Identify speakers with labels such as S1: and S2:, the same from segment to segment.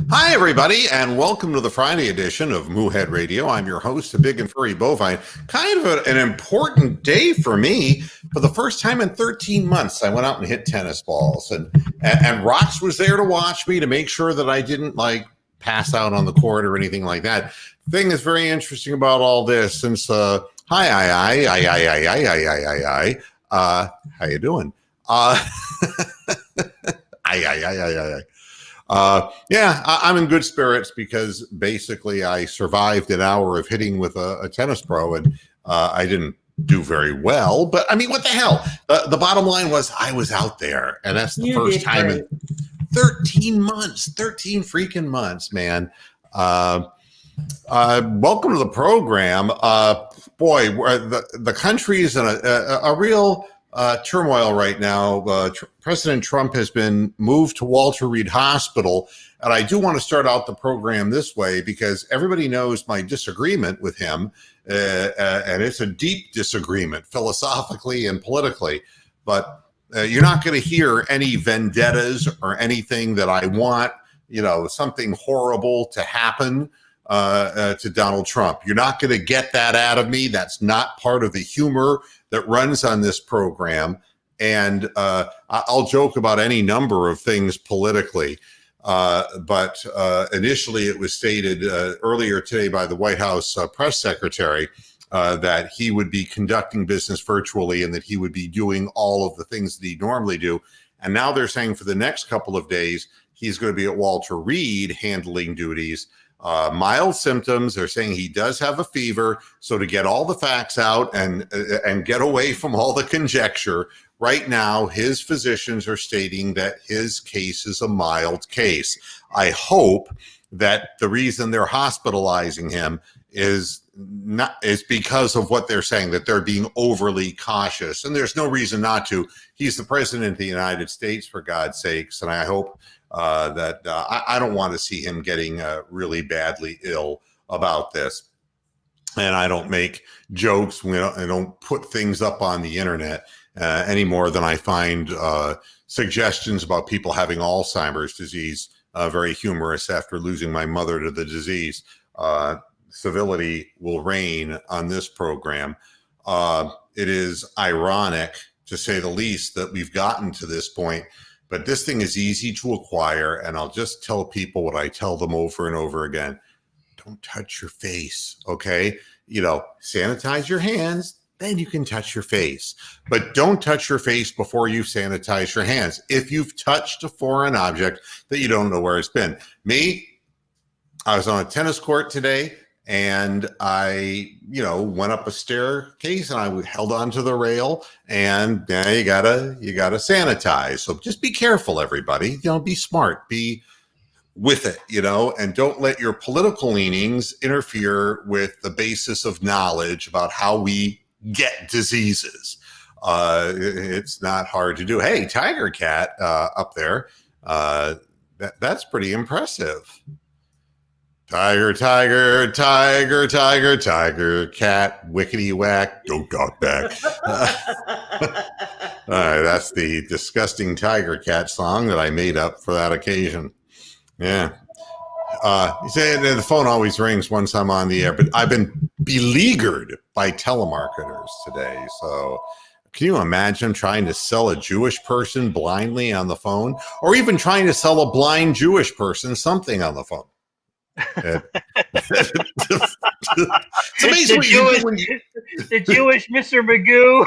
S1: Hi, everybody, and welcome to the Friday edition of Moohead Radio. I'm your host, the Big and Furry Bovine. Kind of an important day for me. For the first time in 13 months, I went out and hit tennis balls, and Rox was there to watch me to make sure that I didn't pass out on the court or anything like that. Thing that's very interesting about all this, since how you doing? I'm in good spirits because basically I survived an hour of hitting with a tennis pro, and I didn't do very well. But I mean, what the hell? The bottom line was I was out there, and that's the first time in 13 freaking months, man. Welcome to the program. The country is in a real turmoil right now. President Trump has been moved to Walter Reed Hospital. And I do want to start out the program this way because everybody knows my disagreement with him. And it's a deep disagreement philosophically and politically. But you're not going to hear any vendettas or anything that I want, something horrible to happen to Donald Trump. You're not going to get that out of me. That's not part of the humor that runs on this program. And I'll joke about any number of things politically. But initially it was stated earlier today by the White House press secretary that he would be conducting business virtually and that he would be doing all of the things that he normally do. And now they're saying for the next couple of days, he's going to be at Walter Reed handling duties. Mild symptoms. They're saying he does have a fever. So to get all the facts out and get away from all the conjecture, right now his physicians are stating that his case is a mild case. I hope that the reason they're hospitalizing him is because of what they're saying, that they're being overly cautious. And there's no reason not to. He's the president of the United States, for God's sakes. And I hope that I don't want to see him getting really badly ill about this. And I don't make jokes. I don't put things up on the internet any more than I find suggestions about people having Alzheimer's disease very humorous after losing my mother to the disease. Civility will reign on this program. It is ironic, to say the least, that we've gotten to this point. But this thing is easy to acquire, and I'll just tell people what I tell them over and over again. Don't touch your face, okay? Sanitize your hands, then you can touch your face. But don't touch your face before you sanitize your hands. If you've touched a foreign object that you don't know where it's been. I was on a tennis court today, and I, went up a staircase and I held onto the rail, and you gotta sanitize. So just be careful, everybody. Be smart, be with it, and don't let your political leanings interfere with the basis of knowledge about how we get diseases. It's not hard to do. Hey, Tiger Cat up there, that's pretty impressive. Tiger, tiger, tiger, tiger, tiger, cat, wickety whack, don't talk back. All right, that's the disgusting Tiger Cat song that I made up for that occasion. Yeah. You say the phone always rings once I'm on the air, but I've been beleaguered by telemarketers today. So can you imagine trying to sell a Jewish person blindly on the phone, or even trying to sell a blind Jewish person something on the phone? It's amazing
S2: the Jewish Mr. Magoo.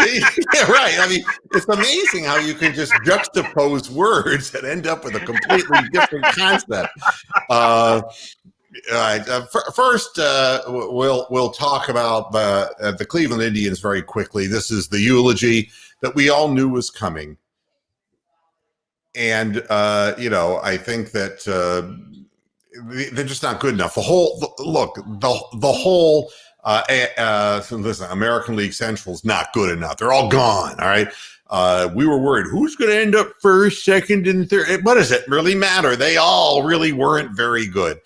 S1: Yeah, right. I mean, it's amazing how you can just juxtapose words and end up with a completely different concept. First, we'll talk about the Cleveland Indians very quickly. This is the eulogy that we all knew was coming, and I think that. They're just not good enough. Listen, American League Central is not good enough. They're all gone. All right. We were worried who's going to end up first, second, and third. What does it really matter? They all really weren't very good.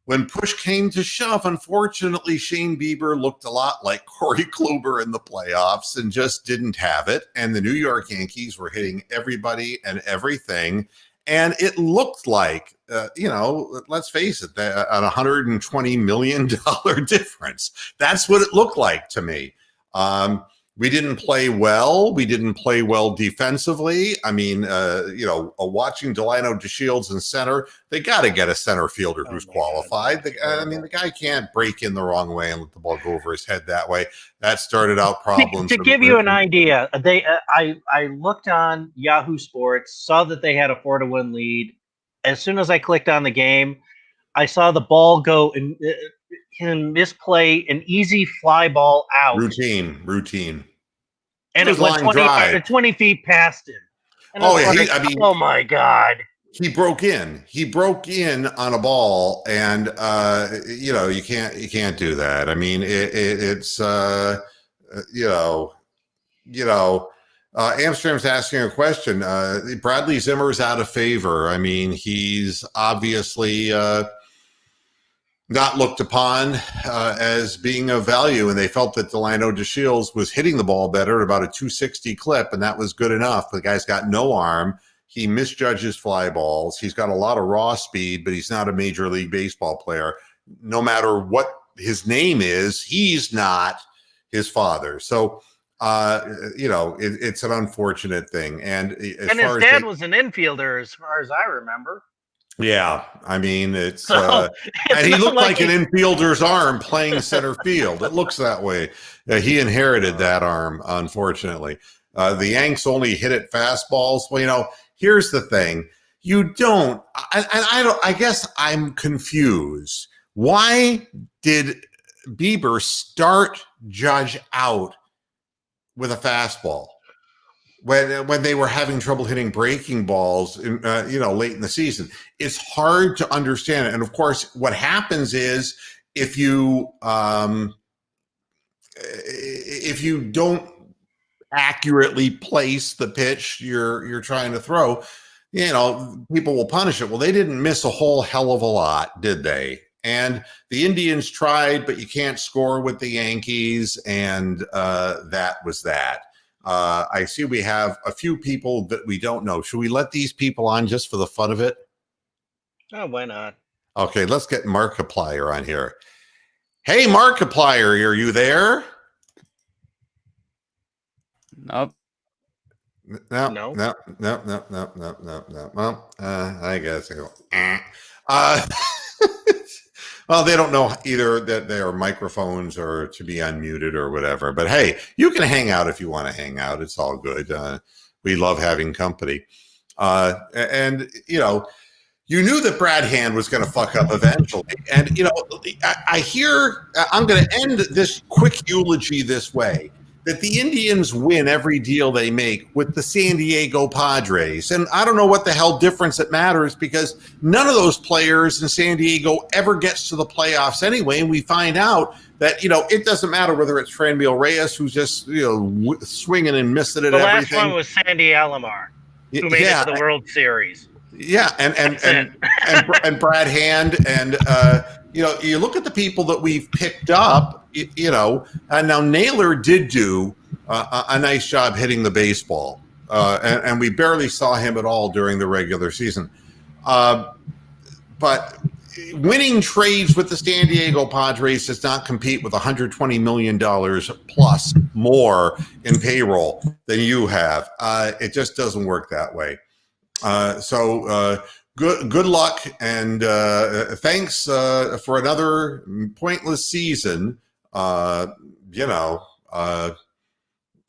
S1: When push came to shove, unfortunately, Shane Bieber looked a lot like Corey Kluber in the playoffs and just didn't have it. And the New York Yankees were hitting everybody and everything. And it looked like let's face it, an $120 million difference. That's what it looked like to me. We didn't play well. We didn't play well defensively. I mean, watching Delino DeShields in center, they got to get a center fielder who's qualified. The guy can't break in the wrong way and let the ball go over his head that way. That started out problems.
S2: To give you an idea, I looked on Yahoo Sports, saw that they had a 4-1 lead. As soon as I clicked on the game, I saw the ball go and him misplay an easy fly ball out.
S1: Routine.
S2: And it went 20 feet past him. And oh my God.
S1: He broke in. He broke in on a ball, and you can't do that. I mean, it's Amsterdam's asking a question. Bradley Zimmer's out of favor. I mean, he's obviously not looked upon as being of value, and they felt that Delino DeShields was hitting the ball better at about a 260 clip, and that was good enough. The guy's got no arm. He misjudges fly balls. He's got a lot of raw speed, but he's not a Major League Baseball player. No matter what his name is, he's not his father. So, it's an unfortunate thing. And
S2: his dad was an infielder, as far as I remember.
S1: Yeah, I mean, and he looked like an infielder's arm playing center field. It looks that way. He inherited that arm, unfortunately. The Yanks only hit it fastballs. Well, here's the thing. I guess I'm confused. Why did Bieber start Judge out with a fastball when they were having trouble hitting breaking balls, late in the season? It's hard to understand it. And of course, what happens is if you don't accurately place the pitch you're trying to throw, people will punish it. Well, they didn't miss a whole hell of a lot, did they? And the Indians tried, but you can't score with the Yankees, and that was that. I see we have a few people that we don't know. Should we let these people on just for the fun of it?
S2: Oh, why not?
S1: Okay, let's get Markiplier on here. Hey, Markiplier, are you there?
S3: Nope.
S1: No. Well, I guess I go. Well, they don't know either that they are microphones or to be unmuted or whatever. But hey, you can hang out if you want to hang out. It's all good. We love having company. And you knew that Brad Hand was going to fuck up eventually. And, I hear, I'm going to end this quick eulogy this way, that the Indians win every deal they make with the San Diego Padres. And I don't know what the hell difference it matters, because none of those players in San Diego ever gets to the playoffs anyway. And we find out that, it doesn't matter whether it's Franmil Reyes, who's just, swinging and missing it.
S2: The last one was Sandy Alomar, who made it to the World Series.
S1: Yeah. And Brad Hand. And, you look at the people that we've picked up, and now Naylor did do a nice job hitting the baseball, and we barely saw him at all during the regular season. But winning trades with the San Diego Padres does not compete with $120 million plus more in payroll than you have. It just doesn't work that way. So good luck, and thanks for another pointless season.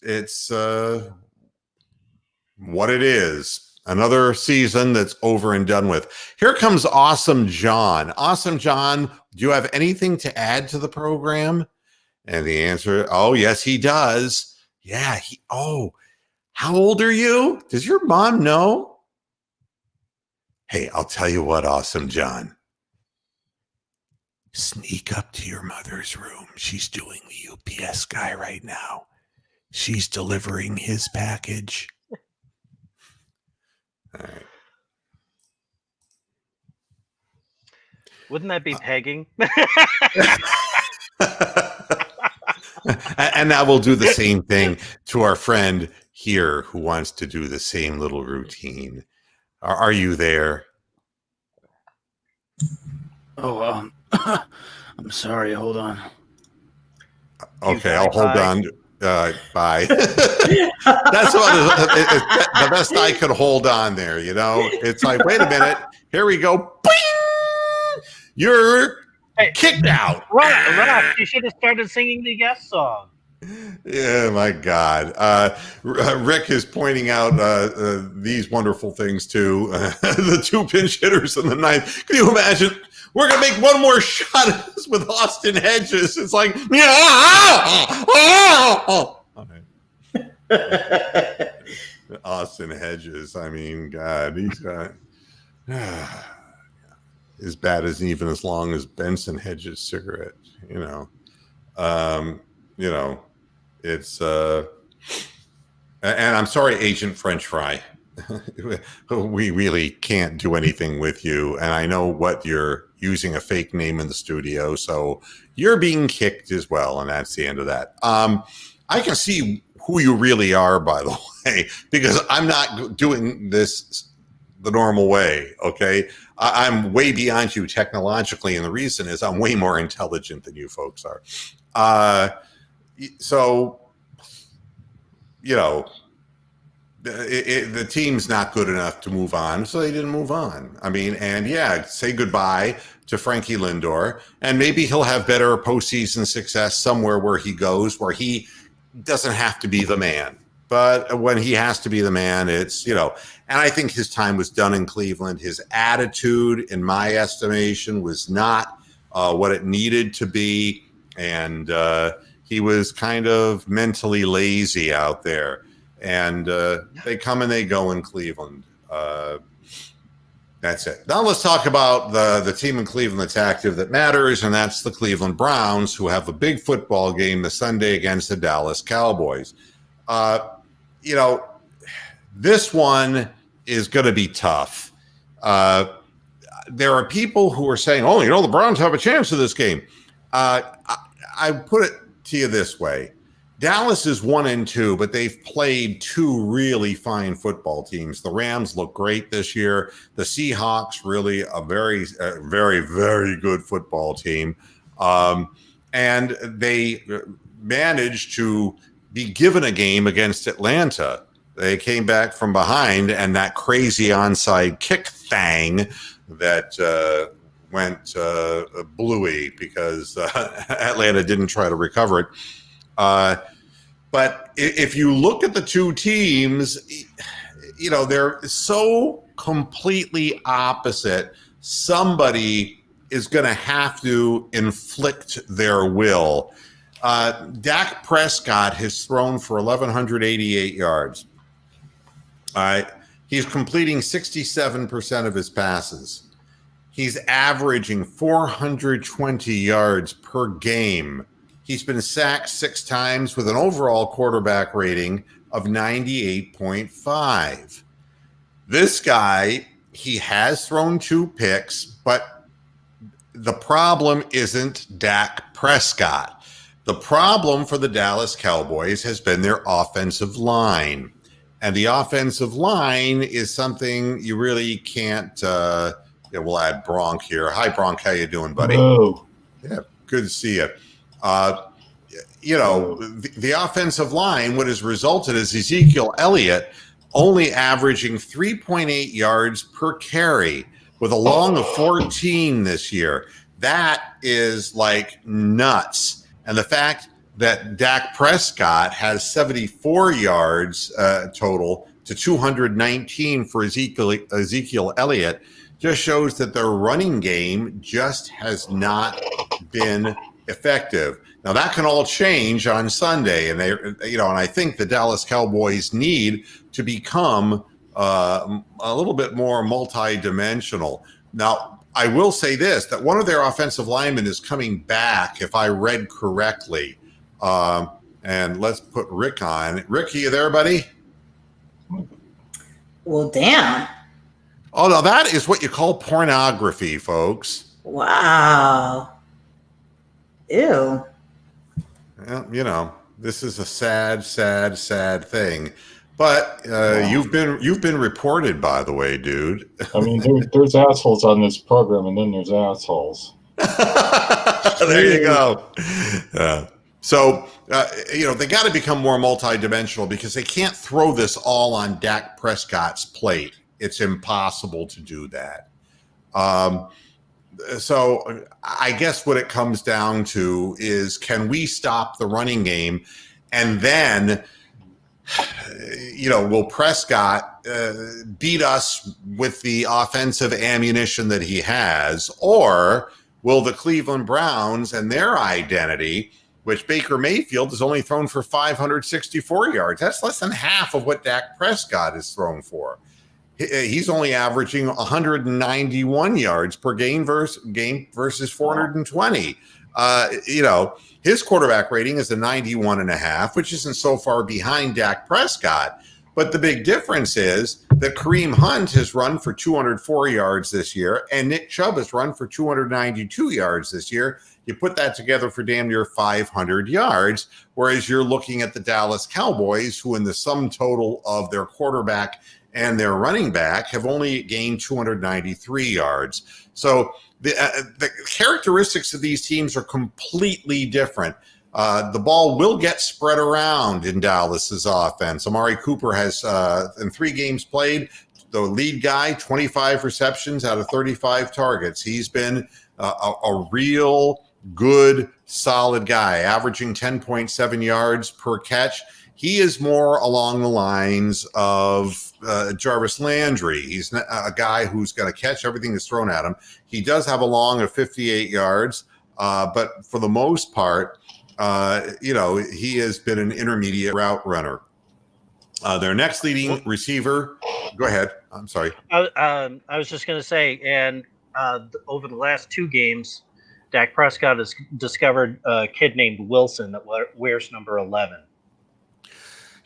S1: It's what it is. Another season that's over and done with. Here comes Awesome John. Awesome John, do you have anything to add to the program? And the answer, oh, yes, he does. Yeah. How old are you? Does your mom know? Hey, I'll tell you what, Awesome John. Sneak up to your mother's room. She's doing the UPS guy right now. She's delivering his package. All right.
S2: Wouldn't that be pegging?
S1: And now we'll do the same thing to our friend here who wants to do the same little routine. Are you there?
S3: Oh, I'm sorry. Hold on.
S1: Okay, I'll hold on. Bye. That's what the best I could hold on there. It's like, wait a minute. Here we go. Bing! You're kicked out.
S2: Rock, you should have started singing the Yes song.
S1: Yeah, my God. Rick is pointing out these wonderful things too. The two pinch hitters in the ninth. Can you imagine? We're going to make one more shot at this with Austin Hedges. It's like, Austin Hedges. I mean, God, he's got as bad as even as long as Benson Hedges' cigarette. It's and I'm sorry, Agent French Fry. We really can't do anything with you, and I know what you're using a fake name in the studio, so you're being kicked as well, and that's the end of that. I can see who you really are, by the way, because I'm not doing this the normal way. Okay, I'm way beyond you technologically, and the reason is I'm way more intelligent than you folks are. So, the team's not good enough to move on, so they didn't move on. I mean, and say goodbye to Frankie Lindor, and maybe he'll have better postseason success somewhere where he goes, where he doesn't have to be the man. But when he has to be the man, it's, and I think his time was done in Cleveland. His attitude, in my estimation, was not what it needed to be. And he was kind of mentally lazy out there. And they come and they go in Cleveland. That's it. Now let's talk about the team in Cleveland that's active that matters, and that's the Cleveland Browns, who have a big football game this Sunday against the Dallas Cowboys. This one is going to be tough. There are people who are saying, the Browns have a chance of this game. I put it to you this way. Dallas is 1-2, but they've played two really fine football teams. The Rams look great this year. The Seahawks, really a very, very, very good football team. And they managed to be given a game against Atlanta. They came back from behind, and that crazy onside kick thing that went bluey because Atlanta didn't try to recover it. But if you look at the two teams, they're so completely opposite. Somebody is going to have to inflict their will. Dak Prescott has thrown for 1,188 yards. He's completing 67% of his passes. He's averaging 420 yards per game. He's been sacked 6 times with an overall quarterback rating of 98.5. This guy, he has thrown 2 picks, but the problem isn't Dak Prescott. The problem for the Dallas Cowboys has been their offensive line. And the offensive line is something you really can't we'll add Bronk here. Hi, Bronk. How you doing, buddy?
S3: Hello.
S1: Yeah, good to see you. The offensive line, what has resulted is Ezekiel Elliott only averaging 3.8 yards per carry with a long of 14 this year. That is like nuts. And the fact that Dak Prescott has 74 yards total to 219 for Ezekiel Elliott just shows that their running game just has not been effective. Now that can all change on Sunday, and and I think the Dallas Cowboys need to become a little bit more multi-dimensional. Now, I will say this, that one of their offensive linemen is coming back, if I read correctly. And let's put Rick on. Rick, are you there, buddy?
S4: Well, damn.
S1: Oh, no, that is what you call pornography, folks.
S4: Wow. Ew.
S1: Well, this is a sad, sad, sad thing. But you've been reported, by the way, dude.
S5: I mean, there's assholes on this program, and then there's assholes.
S1: There you go. So, they got to become more multidimensional because they can't throw this all on Dak Prescott's plate. It's impossible to do that. So I guess what it comes down to is, can we stop the running game? And then, will Prescott beat us with the offensive ammunition that he has? Or will the Cleveland Browns and their identity, which Baker Mayfield has only thrown for 564 yards. That's less than half of what Dak Prescott is thrown for. He's only averaging 191 yards per game versus 420. His quarterback rating is a 91.5, which isn't so far behind Dak Prescott. But the big difference is that Kareem Hunt has run for 204 yards this year, and Nick Chubb has run for 292 yards this year. You put that together for damn near 500 yards, whereas you're looking at the Dallas Cowboys, who in the sum total of their quarterback and their running back have only gained 293 yards. So the characteristics of these teams are completely different. The ball will get spread around in Dallas's offense. Amari Cooper has, in 3 games played, the lead guy, 25 receptions out of 35 targets. He's been a real good, solid guy, averaging 10.7 yards per catch. He is more along the lines of Jarvis Landry. He's a guy who's going to catch everything that's thrown at him. He does have a long of 58 yards, but for the most part, he has been an intermediate route runner. Their next leading receiver, go ahead. I'm sorry.
S2: I was just going to say, and over the last 2 games, Dak Prescott has discovered a kid named Wilson that wears number 11.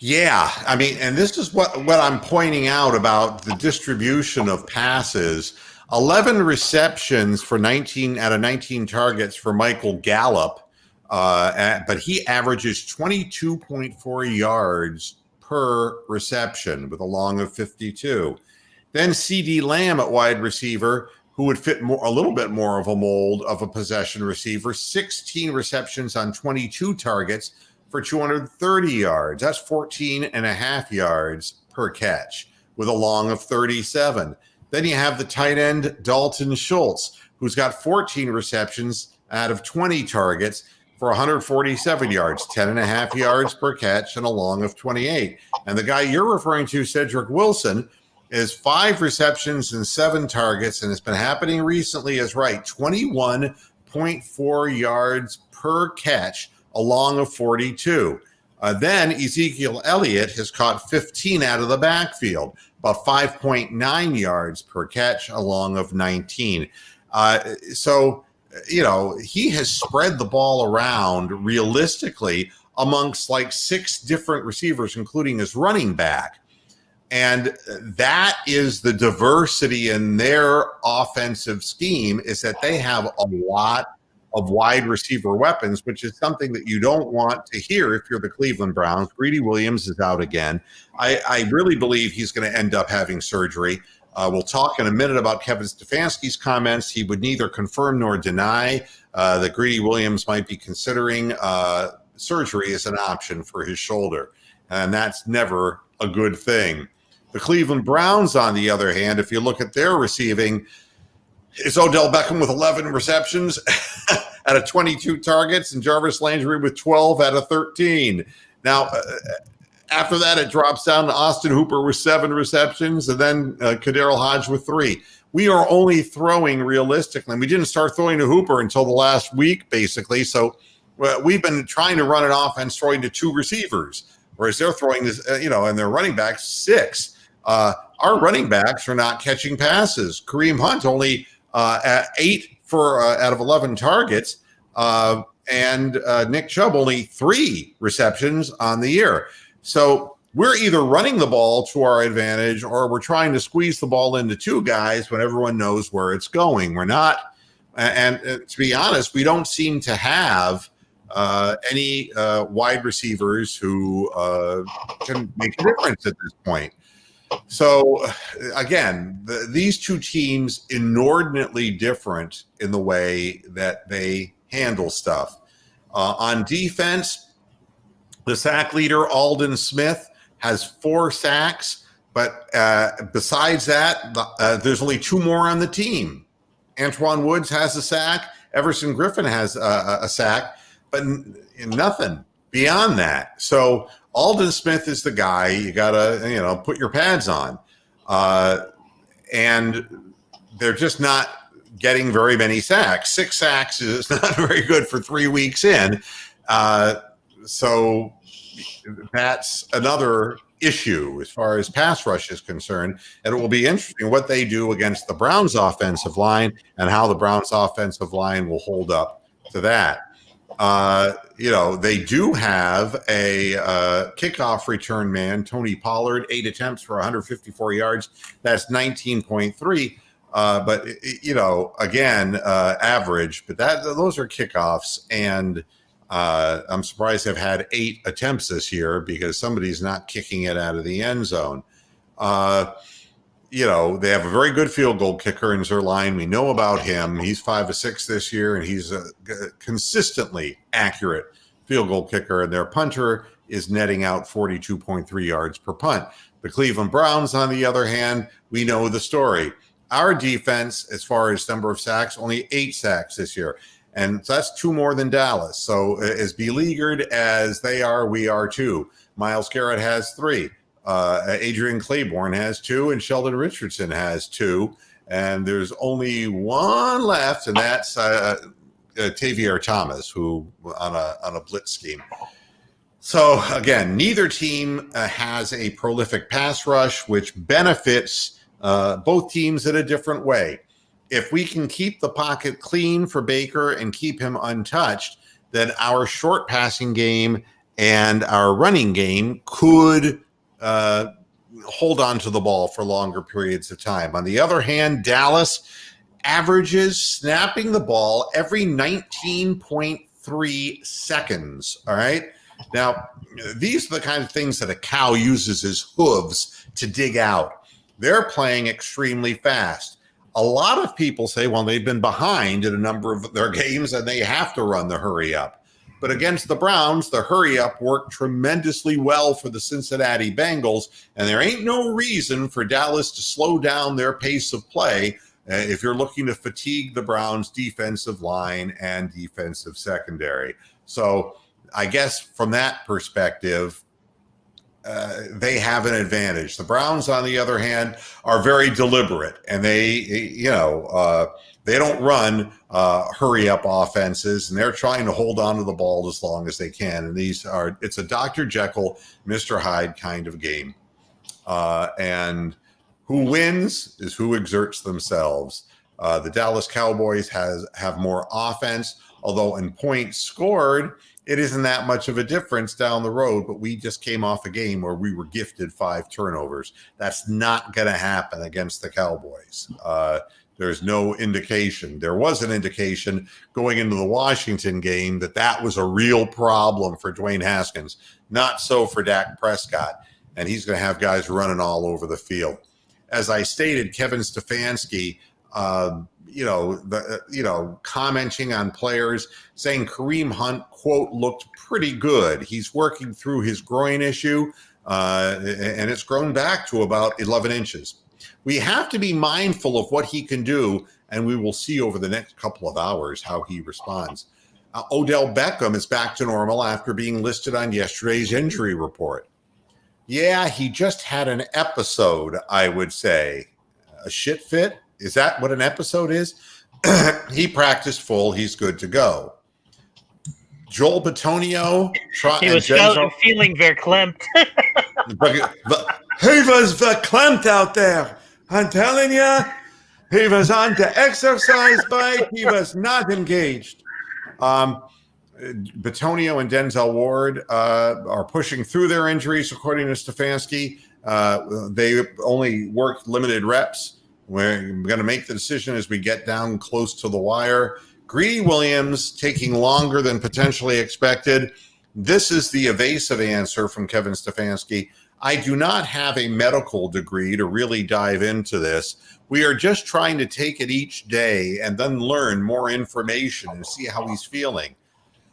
S1: Yeah, I mean, and this is what I'm pointing out about the distribution of passes. 11 receptions for 19 out of 19 targets for Michael Gallup, but he averages 22.4 yards per reception with a long of 52. Then CD Lamb at wide receiver, who would fit a little bit more of a mold of a possession receiver, 16 receptions on 22 targets for 230 yards. That's 14 and a half yards per catch with a long of 37. Then you have the tight end Dalton Schultz, who's got 14 receptions out of 20 targets for 147 yards, 10 and a half yards per catch and a long of 28. And the guy you're referring to, Cedric Wilson, is 5 receptions and 7 targets, and it's been happening recently, is right, 21.4 yards per catch, a long of 42. Then Ezekiel Elliott has caught 15 out of the backfield, about 5.9 yards per catch, a long of 19. He has spread the ball around realistically amongst like 6 different receivers, including his running back. And that is the diversity in their offensive scheme, is that they have a lot of wide receiver weapons, which is something that you don't want to hear if you're the Cleveland Browns. Greedy Williams is out again. I really believe he's going to end up having surgery. We'll talk in a minute about Kevin Stefanski's comments. He would neither confirm nor deny that Greedy Williams might be considering surgery as an option for his shoulder. And that's never a good thing. The Cleveland Browns, on the other hand, if you look at their receiving, it's Odell Beckham with 11 receptions out of 22 targets and Jarvis Landry with 12 out of 13. Now, after that, it drops down to Austin Hooper with 7 receptions and then Kaderil Hodge with 3. We are only throwing realistically. We didn't start throwing to Hooper until the last week, basically. So we've been trying to run an offense throwing to 2 receivers, whereas they're throwing this, and their running backs 6. Our running backs are not catching passes. Kareem Hunt only at 8 out of 11 targets, and Nick Chubb only 3 receptions on the year. So we're either running the ball to our advantage or we're trying to squeeze the ball into 2 guys when everyone knows where it's going. We're not, and to be honest, we don't seem to have any wide receivers who can make a difference at this point. So, again, these two teams inordinately different in the way that they handle stuff. On defense, the sack leader, Aldon Smith, has 4 sacks. But besides that, there's only 2 more on the team. Antoine Woods has a sack. Everson Griffin has a sack, but nothing beyond that. So Aldon Smith is the guy you got to, put your pads on. And they're just not getting very many sacks. 6 sacks is not very good for 3 weeks in. So that's another issue as far as pass rush is concerned. And it will be interesting what they do against the Browns offensive line and how the Browns offensive line will hold up to that. They do have a kickoff return man, Tony Pollard, 8 attempts for 154 yards. That's 19.3. But again, average, but those are kickoffs. And I'm surprised they've had 8 attempts this year because somebody's not kicking it out of the end zone. They have a very good field goal kicker in Zerline. We know about him. He's 5 of 6 this year, and he's a consistently accurate field goal kicker. And their punter is netting out 42.3 yards per punt. The Cleveland Browns, on the other hand, we know the story. Our defense, as far as number of sacks, only 8 sacks this year. And that's 2 more than Dallas. So as beleaguered as they are, we are too. Myles Garrett has 3. Adrian Claiborne has 2, and Sheldon Richardson has 2. And there's only 1 left, and that's Tavier Thomas, who on a blitz scheme. So again, neither team has a prolific pass rush, which benefits both teams in a different way. If we can keep the pocket clean for Baker and keep him untouched, then our short passing game and our running game could hold on to the ball for longer periods of time. On the other hand, Dallas averages snapping the ball every 19.3 seconds. All right. Now, these are the kind of things that a cow uses his hooves to dig out. They're playing extremely fast. A lot of people say, well, they've been behind in a number of their games and they have to run the hurry up. But against the Browns, the hurry up worked tremendously well for the Cincinnati Bengals, and there ain't no reason for Dallas to slow down their pace of play if you're looking to fatigue the Browns' defensive line and defensive secondary. So I guess from that perspective, they have an advantage. The Browns, on the other hand, are very deliberate, and they don't run hurry-up offenses, and they're trying to hold on to the ball as long as they can. And it's a Dr. Jekyll, Mr. Hyde kind of game. And who wins is who exerts themselves. The Dallas Cowboys have more offense, although in points scored, it isn't that much of a difference down the road, but we just came off a game where we were gifted 5 turnovers. That's not going to happen against the Cowboys. There's no indication. There was an indication going into the Washington game that was a real problem for Dwayne Haskins. Not so for Dak Prescott, and he's going to have guys running all over the field. As I stated, Kevin Stefanski, commenting on players, saying Kareem Hunt, quote, looked pretty good. He's working through his groin issue, and it's grown back to about 11 inches. We have to be mindful of what he can do, and we will see over the next couple of hours how he responds. Odell Beckham is back to normal after being listed on yesterday's injury report. Yeah, he just had an episode, I would say. A shit fit? Is that what an episode is? He practiced full. He's good to go. Joel Bitonio.
S2: He was feeling verklempt.
S6: He was verklempt out there. I'm telling you, he was on the exercise bike. He was not engaged.
S1: Bitonio and Denzel Ward are pushing through their injuries, according to Stefanski. They only worked limited reps. We're going to make the decision as we get down close to the wire. Greedy Williams taking longer than potentially expected. This is the evasive answer from Kevin Stefanski. I do not have a medical degree to really dive into this. We are just trying to take it each day and then learn more information and see how he's feeling.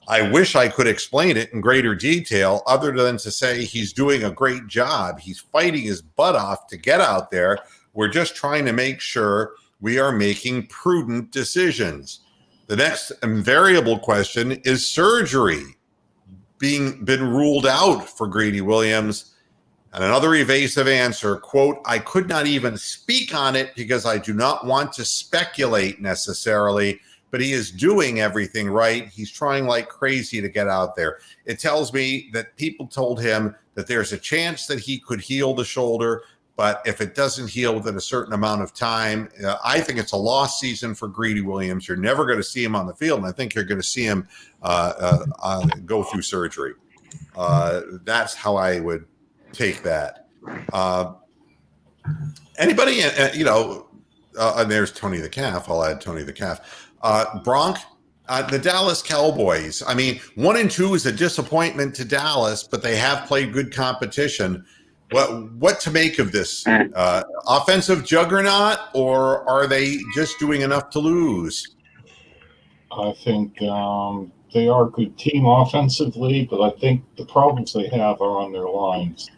S1: I wish I could explain it in greater detail other than to say he's doing a great job. He's fighting his butt off to get out there. We're just trying to make sure we are making prudent decisions. The next invariable question is surgery been ruled out for Greedy Williams. And another evasive answer, quote, I could not even speak on it because I do not want to speculate necessarily, but he is doing everything right. He's trying like crazy to get out there. It tells me that people told him that there's a chance that he could heal the shoulder, but if it doesn't heal within a certain amount of time, I think it's a lost season for Greedy Williams. You're never going to see him on the field, and I think you're going to see him go through surgery. That's how I would take that. Anybody, and there's Tony the Calf. I'll add Tony the Calf. Bronk, the Dallas Cowboys. I mean, 1-2 is a disappointment to Dallas, but they have played good competition. What to make of this? Offensive juggernaut, or are they just doing enough to lose?
S5: I think they are a good team offensively, but I think the problems they have are on their lines.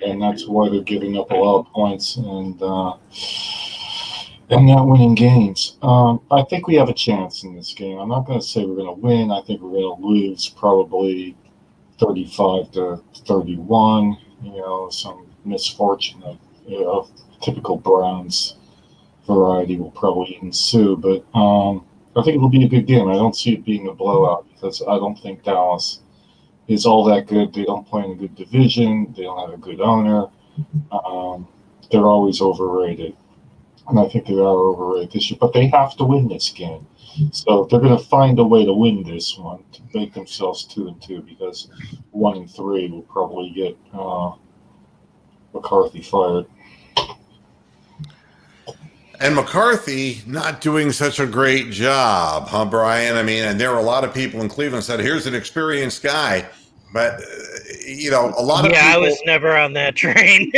S5: And that's why they're giving up a lot of points and not winning games. I think we have a chance in this game. I'm not going to say we're going to win. I think we're going to lose probably 35-31. Some misfortune of typical Browns variety will probably ensue. But I think it'll be a good game. I don't see it being a blowout because I don't think Dallas is all that good. They don't play in a good division. They don't have a good owner. They're always overrated. And I think they are overrated this year. But they have to win this game. So they're going to find a way to win this one to make themselves 2-2 because 1-3 will probably get McCarthy fired.
S1: And McCarthy not doing such a great job, huh, Brian? I mean, and there were a lot of people in Cleveland said, here's an experienced guy. But, a lot of people...
S2: I was never on that train.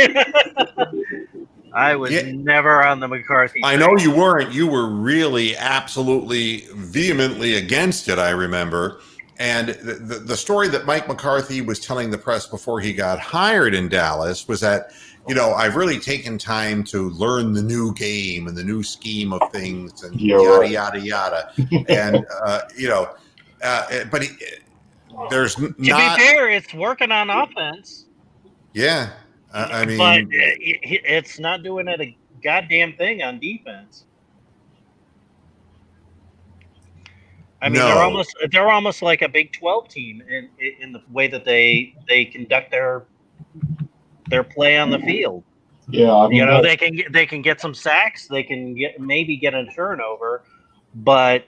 S2: I was never on the McCarthy train.
S1: I know you weren't. You were really absolutely vehemently against it, I remember. And the story that Mike McCarthy was telling the press before he got hired in Dallas was that, I've really taken time to learn the new game and the new scheme of things and yada, yada, yada. And, but there's not... To
S2: be fair, it's working on offense.
S1: Yeah. I mean...
S2: But it's not doing it a goddamn thing on defense. I mean, they're almost like a Big 12 team in the way that they conduct their play on the field.
S5: Yeah, I mean,
S2: they can get some sacks, they can maybe get a turnover, but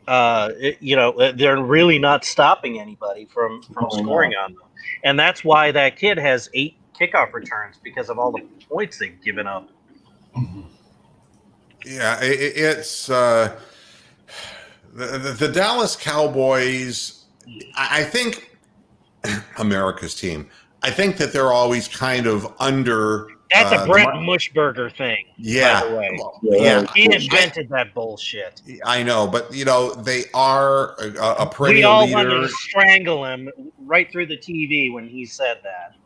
S2: they're really not stopping anybody from scoring on them, and that's why that kid has 8 kickoff returns because of all the points they've given up.
S1: Yeah, it's. The Dallas Cowboys, I think, America's team, I think that they're always kind of under.
S2: That's a Brent Mushburger thing,
S1: yeah,
S2: by the way.
S1: Yeah.
S2: He invented that bullshit.
S1: I know, but, they are a perennial
S2: we all
S1: leader.
S2: wanted to strangle him right through the TV when he said that.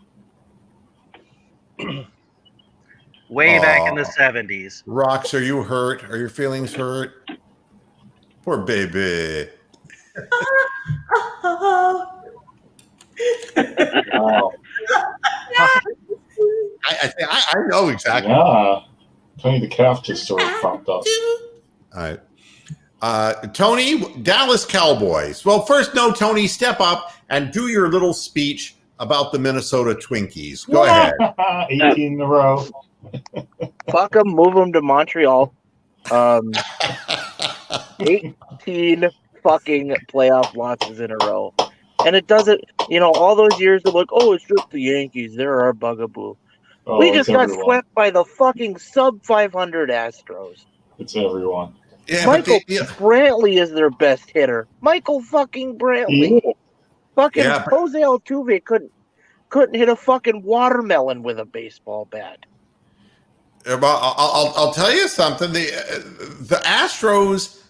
S2: Way back in the 70s.
S1: Rox, are you hurt? Are your feelings hurt? Poor baby.
S5: wow.
S1: I know exactly.
S5: Yeah. Tony the Calf just sort of popped up.
S1: All right. Tony, Dallas Cowboys. Well, first, Tony, step up and do your little speech about the Minnesota Twinkies. Go ahead.
S5: 18 in a row.
S7: Fuck them, move them to Montreal. 18 fucking playoff losses in a row. And it doesn't, all those years of like, oh, it's just the Yankees. They're our bugaboo.
S5: Oh,
S7: we just got swept by the fucking sub-500 Astros.
S5: It's everyone.
S1: Yeah,
S7: Michael
S1: but
S7: Brantley is their best hitter. Michael fucking Brantley.
S5: Yeah.
S7: Fucking
S1: Yeah, but-
S7: Jose Altuve couldn't hit a fucking watermelon with a baseball bat.
S1: Well, I'll tell you something. The Astros,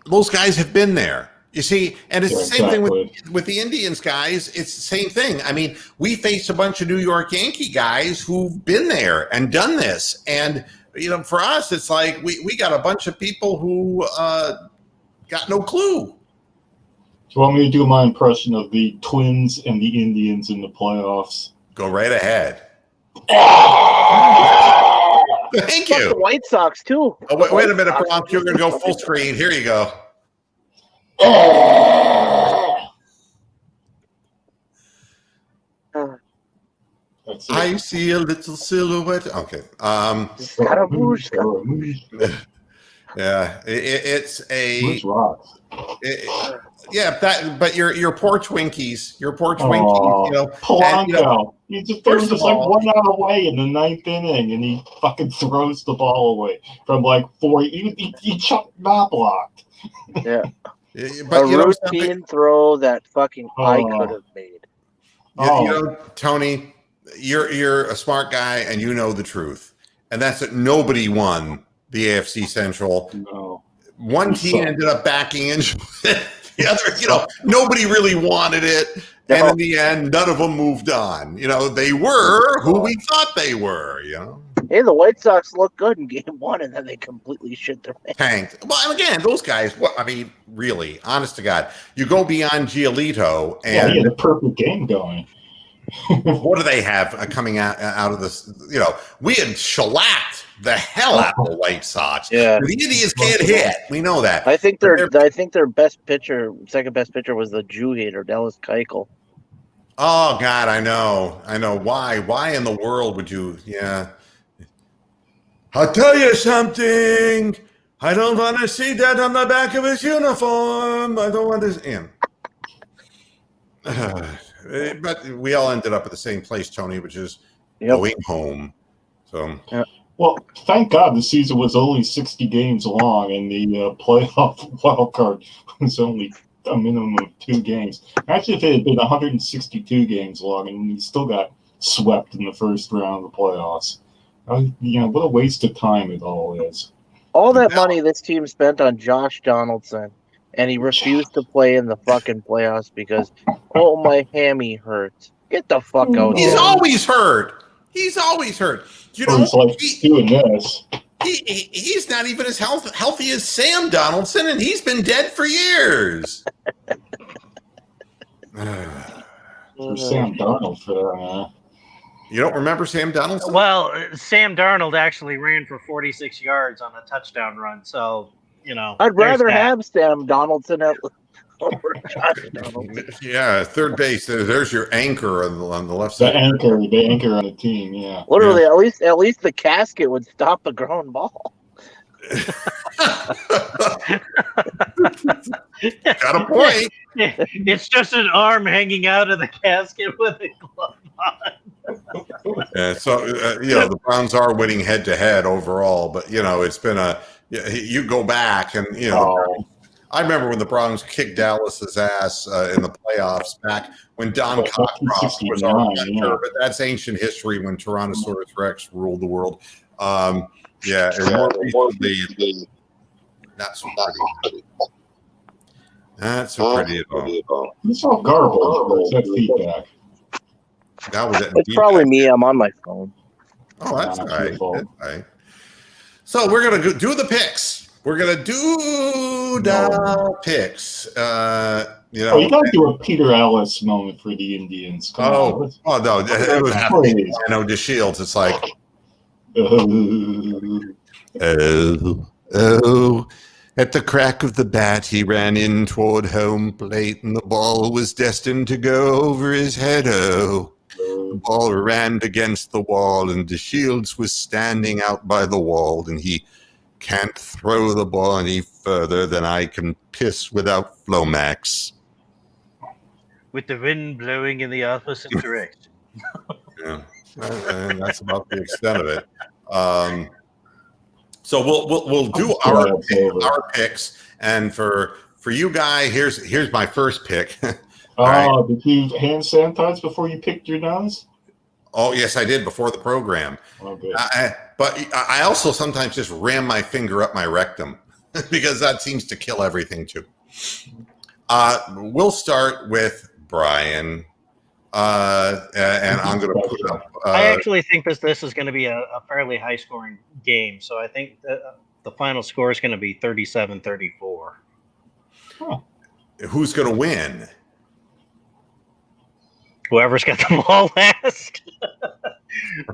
S1: those guys have been there. You see, and it's
S5: Yeah,
S1: the same thing
S5: exactly.
S1: with the Indians guys. It's the same thing. I mean, we faced a bunch of New York Yankee guys who've been there and done this. And, for us, it's like we got a bunch of people who got no clue.
S5: Do you want me to do my impression of the Twins and the Indians in the playoffs?
S1: Go right ahead. Thank
S7: Fuck the
S1: you.
S7: White Sox too.
S1: Oh, wait a minute, Bronx. You're going to go full screen. Here you go.
S5: That's it.
S1: I see a little silhouette. Okay.
S7: Scaramouche.
S1: Yeah. It's a.
S5: Which rocks?
S1: Yeah, but your poor Twinkies,
S5: Oh, Polanco. There was just like
S1: all-
S5: 1 out away in the 9th inning, and he fucking throws the ball away from like 4. He not blocked.
S7: Yeah.
S1: But
S7: A routine throw that fucking I could have made.
S1: Tony, you're a smart guy and you know the truth, and that's that nobody won the AFC Central.
S5: No.
S1: One team ended up backing into it. The other, nobody really wanted it. And in the end, none of them moved on. They were who we thought they were,
S7: Hey, the White Sox looked good in game 1, and then they completely shit their pants.
S1: Tanked. Well, and again, those guys, really, honest to God, you go beyond Giolito and
S5: he had a perfect game going.
S1: what do they have coming out of this? We had shellacked the hell out of the White Sox.
S7: Yeah.
S1: The Indians can't hit. We know that.
S7: I think their best pitcher, second best pitcher, was the Jew hater, Dallas Keuchel.
S1: Oh God, I know. Why in the world would you? Yeah.
S6: I'll tell you something. I don't want to see that on the back of his uniform. I don't want to. But
S1: we all ended up at the same place, Tony, which is
S7: Yep.
S1: going home. So.
S5: Well, thank God the season was only 60 games long, and the playoff wild card was only a minimum of 2 games. Actually, if it had been 162 games long, and we still got swept in the first round of the playoffs, what a waste of time it all is.
S7: All that money this team spent on Josh Donaldson, and he refused to play in the fucking playoffs because, my hammy hurts. Get the fuck out
S1: He's
S7: here.
S1: always hurt. He's
S5: like doing this.
S1: He's not even as healthy as Sam Donaldson, and he's been dead for years.
S5: For Sam Darnold for that,
S1: You don't remember Sam Donaldson?
S2: Well, Sam Darnold actually ran for 46 yards on a touchdown run, so
S7: I'd rather
S2: there's that.
S7: have Sam Donaldson over Josh Donaldson.
S1: Yeah, third base. There's your anchor on the left
S5: the
S1: side.
S5: anchor on the team. Yeah.
S7: Literally, at least the casket would stop a ground ball.
S1: Got a point.
S2: It's just an arm hanging out of the casket with a glove on.
S1: So the Browns are winning head to head overall, but it's been you go back and I remember when the Browns kicked Dallas's ass in the playoffs back when Don Cockcroft was our mentor, but that's ancient history when Tyrannosaurus Rex ruled the world. And more recently, not so pretty. Not so pretty at all.
S5: It's all garbage. That's feedback.
S1: That was it.
S7: It's probably me. I'm on my phone.
S1: Oh, that's all
S5: Not your
S1: right.
S5: fault.
S1: That's all right. So we're gonna do the picks. We're gonna do the picks.
S5: You gotta do a Peter Ellis moment for the Indians. Come on.
S1: No, it would have to be, DeShields. It's like, oh. At the crack of the bat, he ran in toward home plate, and the ball was destined to go over his head. Oh, the ball ran against the wall, and DeShields was standing out by the wall, and he can't throw the ball any further than I can piss without Flomax.
S2: With the wind blowing in the opposite direction.
S1: Yeah, and that's about the extent of it. So we'll do our picks, and for you, Guy, here's my first pick.
S5: Right. Did you hand sanitize before you picked your nose?
S1: Oh, yes, I did before the program.
S5: Oh, good.
S1: But I also sometimes just ram my finger up my rectum because that seems to kill everything too. We'll start with Brian, and I'm going to put up.
S2: I actually think this is going to be a fairly high-scoring game, so I think the final score is going to be 37-34.
S5: Huh.
S1: Who's going to win?
S2: Whoever's got the ball last.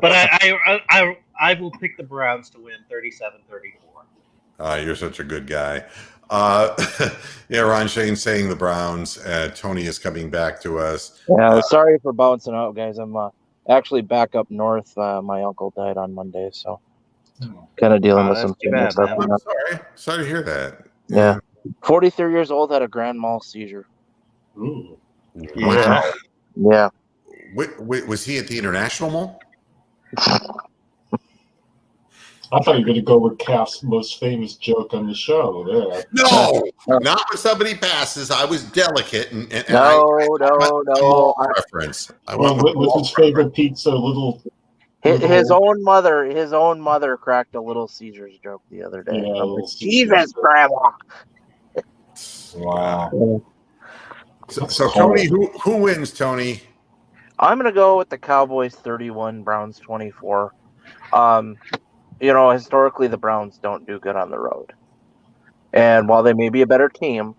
S2: But I will pick the Browns to win 37-34.
S1: You're such a good guy. Yeah, Ron Shane saying the Browns. Tony is coming back to us.
S7: Yeah, sorry for bouncing out, guys. I'm actually back up north. My uncle died on Monday, so kind of dealing with some
S2: bad,
S7: stuff.
S1: I'm sorry to hear that.
S7: Yeah. 43 years old, had a grand mal seizure.
S5: Ooh.
S1: Wow.
S7: Yeah.
S1: Was he at the International Mall?
S5: I thought you were going to go with Calf's most famous joke on the show. There.
S1: No, not when somebody passes. I was delicate, and
S7: No.
S1: Reference.
S5: What's his favorite pizza?
S7: His own mother cracked a Little Caesars joke the other day.
S5: Yeah,
S7: I'm like, Jesus, Grandma.
S5: Wow.
S1: So Tony, who wins, Tony?
S7: I'm gonna go with the Cowboys 31, Browns 24. Historically the Browns don't do good on the road. And while they may be a better team,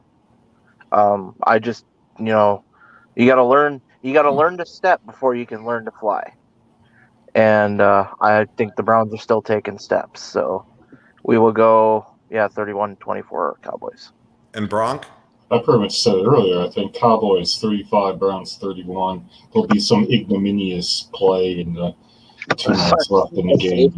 S7: I just you gotta learn to step before you can learn to fly. And I think the Browns are still taking steps. So we will go 31-24 Cowboys.
S1: And Bronk?
S5: I pretty much said it earlier. I think Cowboys 35, Browns 31. There'll be some ignominious play in the 2 minutes left in the game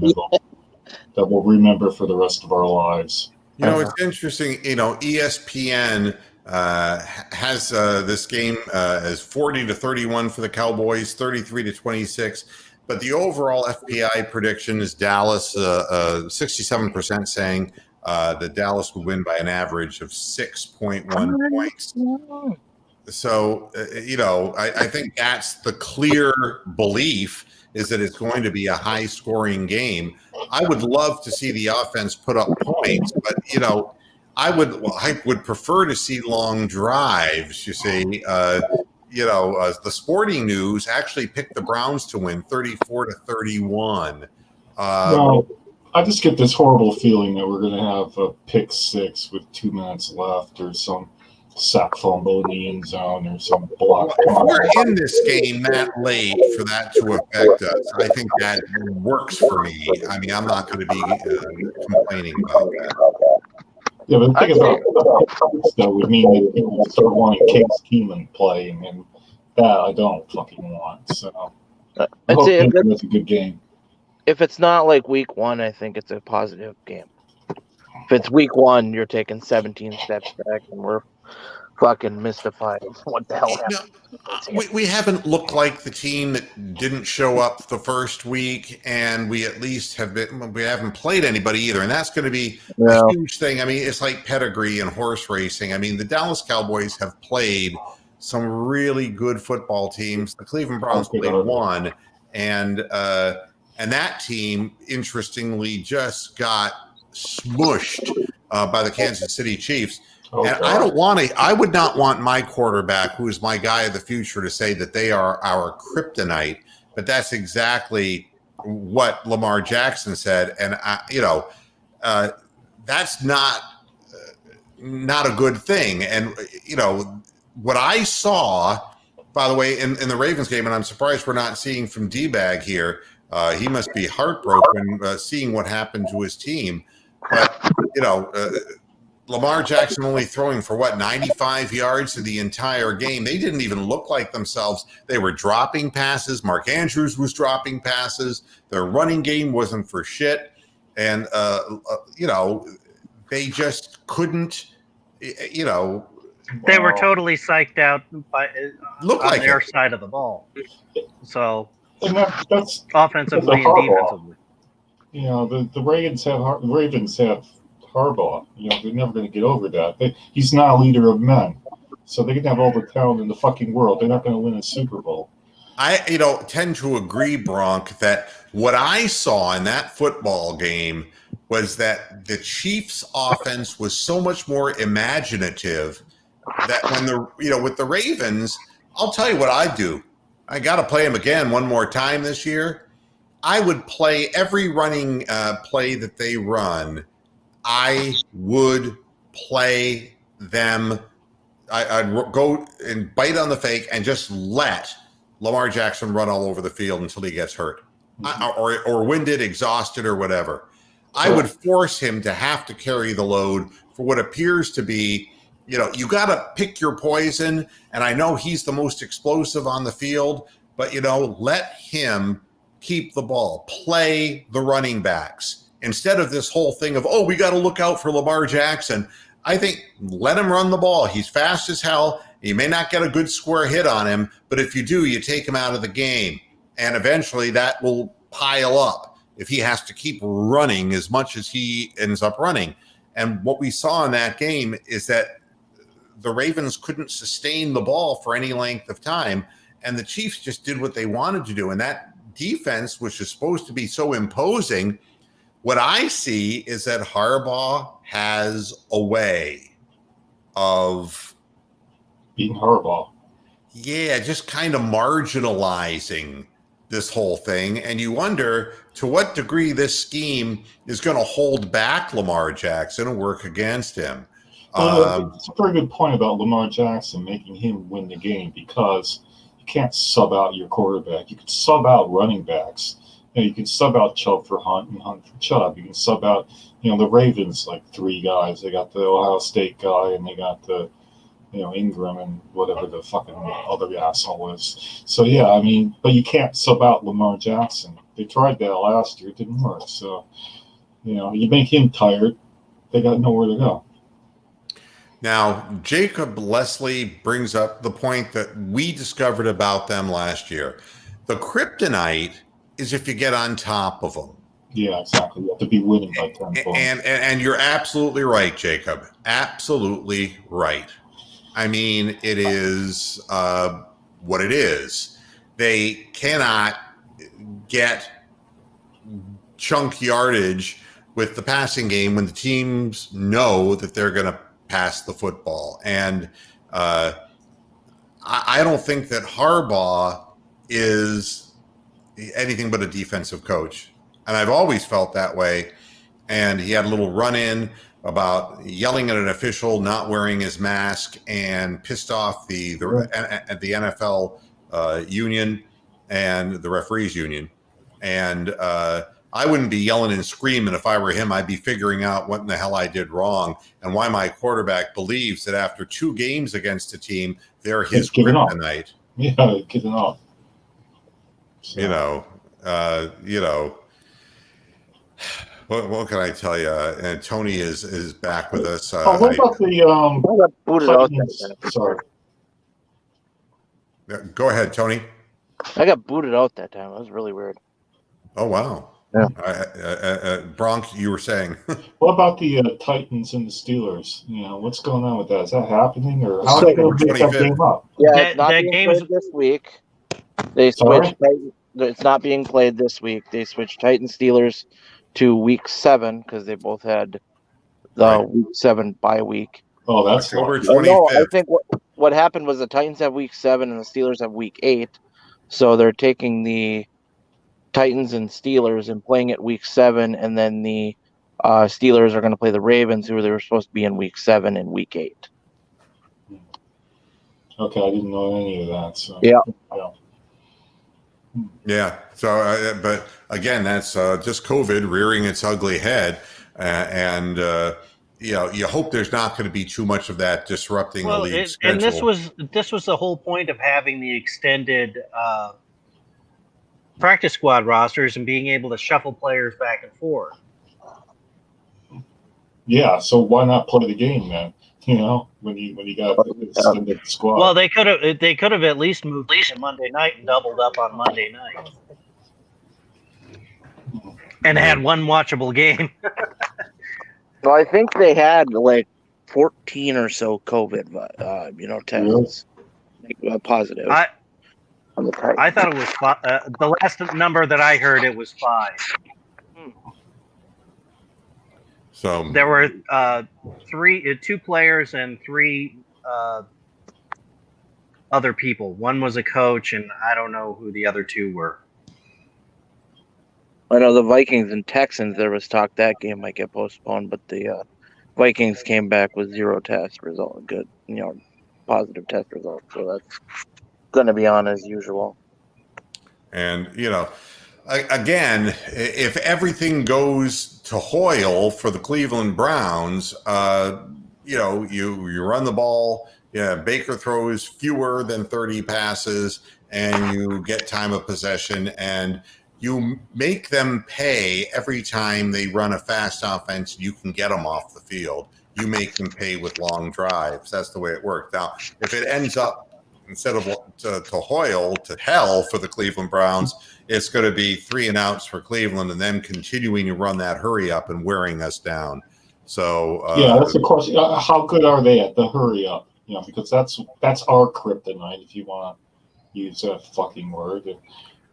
S5: that we'll remember for the rest of our lives.
S1: It's interesting. ESPN has this game as 40-31 for the Cowboys, 33-26. But the overall FPI prediction is Dallas, 67% saying that Dallas would win by an average of 6.1 points. So, I think that's the clear belief, is that it's going to be a high-scoring game. I would love to see the offense put up points, but, I would prefer to see long drives, you see. The Sporting News actually picked the Browns to win 34-31.
S5: I just get this horrible feeling that we're going to have a pick six with 2 minutes left, or some sack fumble in the end zone, or some block.
S1: If we're in this game that late for that to affect us, I think that works for me. I mean, I'm not going to be complaining about that.
S5: Yeah, but the thing about that would mean that people start wanting Case Keenum playing, and that I don't fucking want. So I hope it's a good game.
S7: If it's not like week 1, I think it's a positive game. If it's week 1, you're taking 17 steps back, and we're fucking mystified. What the hell happened?
S1: We haven't looked like the team that didn't show up the first week, and we at least we haven't played anybody either, and that's going to be a huge thing. I mean, it's like pedigree and horse racing. I mean, the Dallas Cowboys have played some really good football teams. The Cleveland Browns played one, and that team, interestingly, just got smushed by the Kansas City Chiefs.
S5: Oh,
S1: and I would not want my quarterback, who is my guy of the future, to say that they are our kryptonite, but that's exactly what Lamar Jackson said. And that's not a good thing. And, what I saw, by the way, in the Ravens game, and I'm surprised we're not seeing from D-Bag here, he must be heartbroken seeing what happened to his team. But, Lamar Jackson only throwing for 95 yards in the entire game. They didn't even look like themselves. They were dropping passes. Mark Andrews was dropping passes. Their running game wasn't for shit. And, they just couldn't,
S2: They were totally psyched out on their side of the ball. So,
S5: and that's
S2: offensively and defensively.
S5: The Ravens have Harbaugh. They're never going to get over that. He's not a leader of men, so they can have all the talent in the fucking world. They're not going to win a Super Bowl.
S1: I tend to agree, Bronk, that what I saw in that football game was that the Chiefs' offense was so much more imaginative that when with the Ravens, I'll tell you what I do. I got to play them again one more time this year. I would play every running play that they run. I would play them. I'd go and bite on the fake and just let Lamar Jackson run all over the field until he gets hurt, or winded, exhausted, or whatever. I would force him to have to carry the load for what appears to be, you got to pick your poison. And I know he's the most explosive on the field, but, let him keep the ball, play the running backs instead of this whole thing of, we got to look out for Lamar Jackson. I think let him run the ball. He's fast as hell. You may not get a good square hit on him, but if you do, you take him out of the game. And eventually that will pile up if he has to keep running as much as he ends up running. And what we saw in that game is that the Ravens couldn't sustain the ball for any length of time, and the Chiefs just did what they wanted to do. And that defense, which is supposed to be so imposing, what I see is that Harbaugh has a way of
S5: being Harbaugh.
S1: Yeah, just kind of marginalizing this whole thing. And you wonder to what degree this scheme is going to hold back Lamar Jackson and work against him.
S5: It's a very good point about Lamar Jackson making him win the game, because you can't sub out your quarterback. You can sub out running backs. You can sub out Chubb for Hunt and Hunt for Chubb. You can sub out, the Ravens, like 3 guys. They got the Ohio State guy, and they got the, Ingram and whatever the fucking other asshole is. So, yeah, but you can't sub out Lamar Jackson. They tried that last year. It didn't work. So, you make him tired, they got nowhere to go.
S1: Now, Jacob Leslie brings up the point that we discovered about them last year. The kryptonite is if you get on top of them.
S5: Yeah, exactly. You have to be winning by 10 points.
S1: And you're absolutely right, Jacob. Absolutely right. It is what it is. They cannot get chunk yardage with the passing game when the teams know that they're going to pass the football. And I don't think that Harbaugh is anything but a defensive coach. And I've always felt that way. And he had a little run-in about yelling at an official not wearing his mask and pissed off the NFL union and the referees union. And I wouldn't be yelling and screaming if I were him. I'd be figuring out what in the hell I did wrong and why my quarterback believes that after 2 games against a team, they're his kryptonite.
S5: Yeah, getting off.
S1: So. What can I tell you? And Tony is back with us.
S5: What about the
S7: booted out
S5: Sorry.
S1: Go ahead, Tony.
S7: I got booted out that time. That was really weird.
S1: Oh, wow.
S7: Yeah.
S1: Bronx, you were saying.
S5: What about the Titans and the Steelers? What's going on with that? Is that happening, or
S1: How
S5: they going to pick that game up?
S7: Yeah,
S2: That-
S7: it's not
S2: that
S7: being
S2: game
S7: played
S2: is-
S7: this week. They switched. It's not being played this week. They switched Titans Steelers to week 7 because they both had the week 7 bye week.
S5: Oh, that's
S1: October
S5: lucky.
S1: 25th.
S7: No, I think what happened was the Titans have week 7 and the Steelers have week 8. So they're taking the Titans and Steelers and playing it week 7, and then the Steelers are going to play the Ravens, who they were supposed to be in week 7 and week 8.
S5: Okay, I didn't know any of that. So
S7: Yeah.
S1: Yeah. So, but again, that's just COVID rearing its ugly head. And you hope there's not going to be too much of that disrupting the league schedule.
S2: And this was the whole point of having the extended practice squad rosters and being able to shuffle players back and forth.
S5: Yeah, so why not play the game then? When you got extended squad.
S2: Well, they could have at least moved to Monday night and doubled up on Monday night. and had one watchable game.
S7: Well, I think they had like 14 or so COVID, tests positive. On the Titans.
S2: I thought it was the last number that I heard. It was 5.
S1: So
S2: There were 2 players and 3 other people. One was a coach, and I don't know who the other 2 were.
S7: I know the Vikings and Texans. There was talk that game might get postponed, but the Vikings came back with 0 test result, good, positive test results. So that's going to be on as usual.
S1: And, again, if everything goes to Hoyle for the Cleveland Browns, you run the ball. Yeah, Baker throws fewer than 30 passes, and you get time of possession, and you make them pay every time they run a fast offense. You can get them off the field. You make them pay with long drives. That's the way it works. Now, if it ends up, instead of to Hoyle, to hell for the Cleveland Browns, it's going to be 3 and outs for Cleveland and them continuing to run that hurry up and wearing us down. So
S5: that's the question. How good are they at the hurry up? Because that's our kryptonite, if you want to use that fucking word.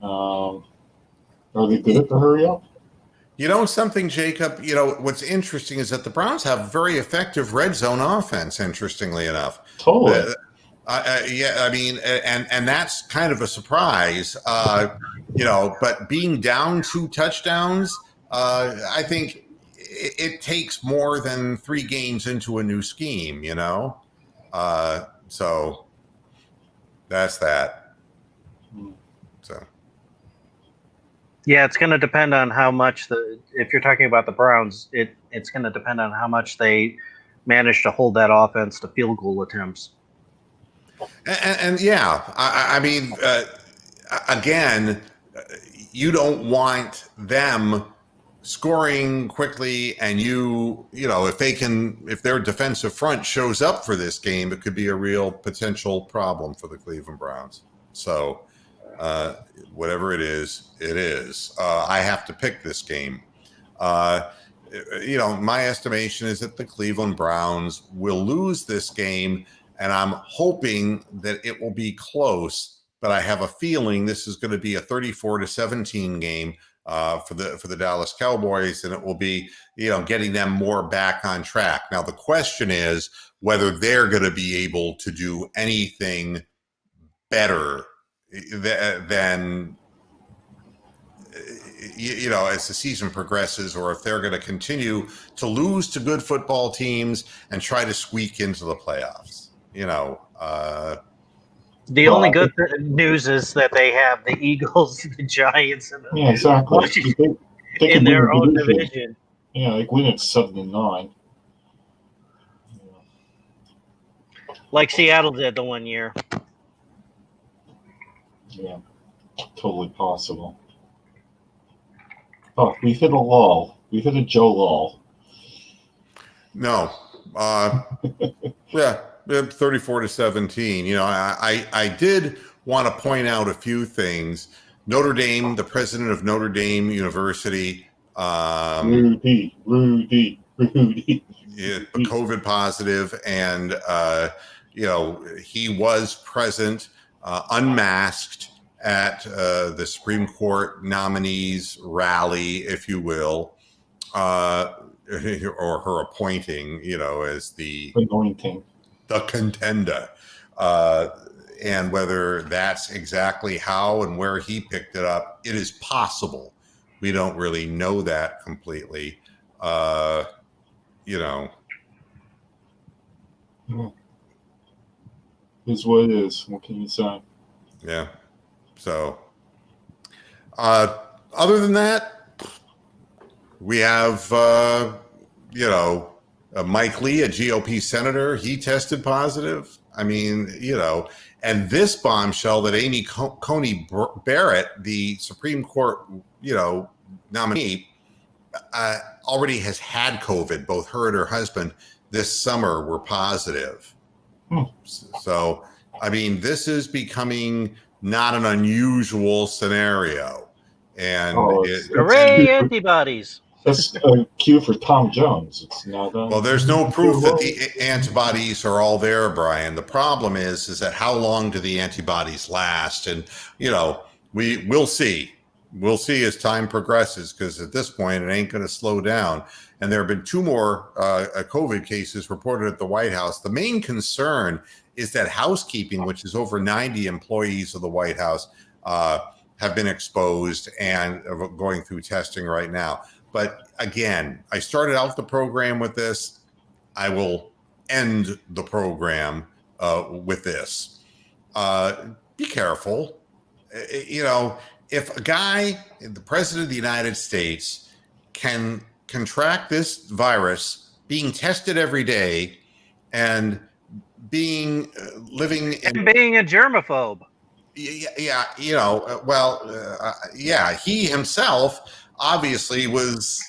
S5: Are they good at the hurry up?
S1: Something, Jacob, what's interesting is that the Browns have very effective red zone offense, interestingly enough.
S5: Totally.
S1: And that's kind of a surprise, but being down 2 touchdowns, I think it takes more than 3 games into a new scheme, so that's that. So.
S2: Yeah, it's going to depend on how much if you're talking about the Browns, it's going to depend on how much they manage to hold that offense to field goal attempts.
S1: And again, you don't want them scoring quickly, and if their defensive front shows up for this game, it could be a real potential problem for the Cleveland Browns. So whatever it is, it is. I have to pick this game. My estimation is that the Cleveland Browns will lose this game, and I'm hoping that it will be close, but I have a feeling this is going to be a 34-17 game for the Dallas Cowboys, and it will be, getting them more back on track. Now, the question is whether they're going to be able to do anything better than as the season progresses, or if they're going to continue to lose to good football teams and try to squeak into the playoffs.
S2: The only good news is that they have the Eagles, the Giants, and
S5: exactly. They
S2: in their own division.
S5: Yeah, they win at 7-9.
S2: Like Seattle did the one year.
S5: Yeah, totally possible. Oh, we've hit a lull. We've hit a Joe lull.
S1: No. 34-17. I did want to point out a few things. Notre Dame, the president of Notre Dame University,
S5: Rudy.
S1: COVID positive, and he was present, unmasked at the Supreme Court nominees rally, if you will, or her appointing, as the
S5: anointing,
S1: the contender, and whether that's exactly how and where he picked it up, it is possible. We don't really know that completely.
S5: Is what it is. What can you say?
S1: Yeah. So, other than that, we have, Mike Lee, a GOP senator. He tested positive. I mean, and this bombshell that Amy Coney Barrett, the Supreme Court, nominee, already has had COVID. Both her and her husband this summer were positive. So, I mean, this is becoming not an unusual scenario. And
S2: Hooray, antibodies!
S5: That's a cue for Tom Jones. It's not.
S1: Well, there's no proof that the antibodies are all there, Brian. The problem is that how long do the antibodies last? And we'll see. We'll see as time progresses, because at this point it ain't going to slow down. And there have been 2 more COVID cases reported at the White House. The main concern is that housekeeping, which is over 90 employees of the White House, have been exposed and are going through testing right now. But again, I started out the program with this. I will end the program with this. Be careful. If a guy, the president of the United States, can contract this virus, being tested every day, and being
S2: and being a germaphobe.
S1: Yeah, he himself obviously was,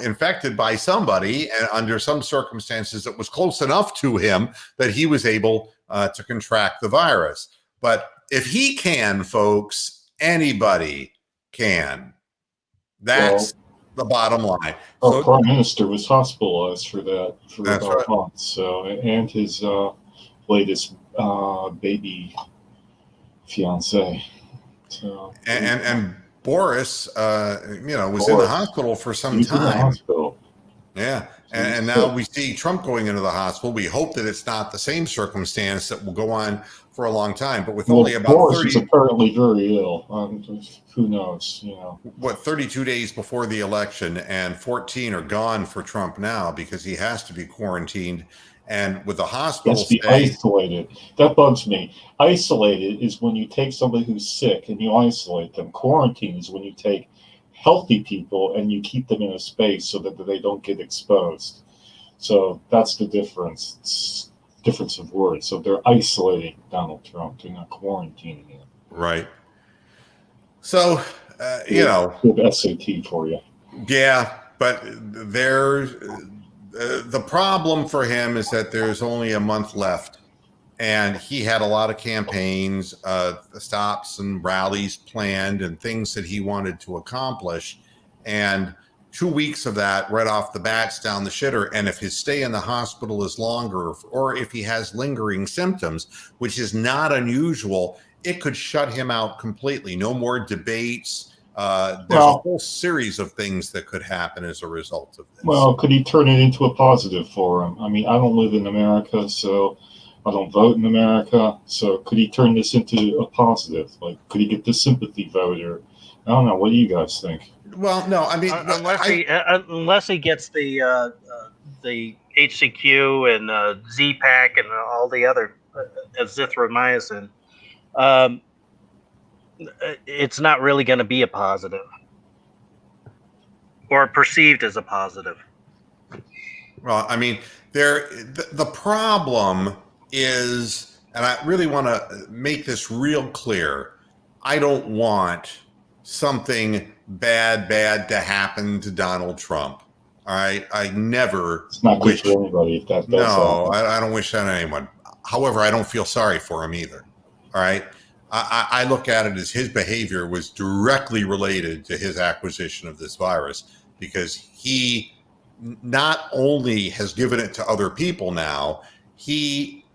S1: infected by somebody, and under some circumstances it was close enough to him that he was able to contract the virus. But if he can, folks, anybody can. That's the bottom line.
S5: Our Prime Minister was hospitalized for that for about a month. So, and his latest baby fiance. So,
S1: and Boris, was in the hospital for some time.
S5: In the hospital.
S1: Yeah. And now we see Trump going into the hospital. We hope that it's not the same circumstance that will go on for a long time. But with only about
S5: Boris
S1: 30,
S5: is apparently very ill. Who knows?
S1: 32 days before the election, and 14 are gone for Trump now because he has to be quarantined. And with the hospital
S5: stay, isolated. That bugs me. Isolated is when you take somebody who's sick and you isolate them. Quarantine is when you take healthy people and you keep them in a space so that they don't get exposed. So that's the difference. It's difference of words. So they're isolating Donald Trump. They're not quarantining him.
S1: Right. So,
S5: Good SAT for you.
S1: Yeah, but the problem for him is that there's only a month left, and he had a lot of campaigns, stops and rallies planned, and things that he wanted to accomplish. And 2 weeks of that right off the bat's down the shitter. And if his stay in the hospital is longer, or if he has lingering symptoms, which is not unusual, it could shut him out completely. No more debates. There's a whole series of things that could happen as a result of this.
S5: Well, could he turn it into a positive for him? I mean, I don't live in America, so I don't vote in America. So could he turn this into a positive? Like, could he get the sympathy voter? I don't know. What do you guys think?
S1: Well, no, I mean,
S2: unless he gets the HCQ and Z-Pack and all the other azithromycin, it's not really going to be a positive, or perceived as a positive.
S1: Well, I mean, the problem is, and I really want to make this real clear, I don't want something bad to happen to Donald Trump. All right, I never.
S5: It's not good for anybody if that does.
S1: No, I don't wish that on anyone. However, I don't feel sorry for him either. All right, I look at it as his behavior was directly related to his acquisition of this virus, because he not only has given it to other people now, he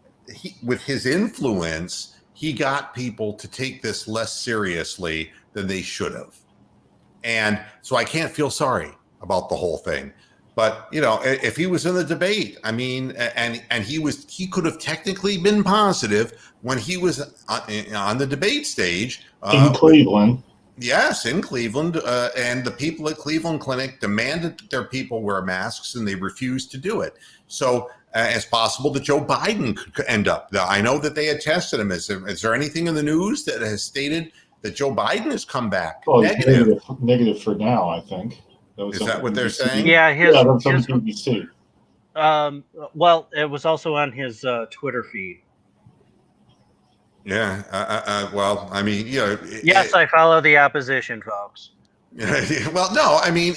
S1: with his influence, he got people to take this less seriously than they should have. And so I can't feel sorry about the whole thing. But, if he was in the debate, I mean, and he could have technically been positive when he was on the debate stage.
S5: In Cleveland.
S1: Yes, in Cleveland. And the people at Cleveland Clinic demanded that their people wear masks, and they refused to do it. So it's possible that Joe Biden could end up. I know that they had tested him. Is there anything in the news that has stated that Joe Biden has come back negative?
S5: Negative for now, I think.
S1: Is that what they're saying?
S2: Yeah,
S5: that's on BBC.
S2: Well, it was also on his Twitter feed.
S1: Yeah. Well, I mean,
S2: Yes, I follow the opposition, folks.
S1: Well, no, I mean,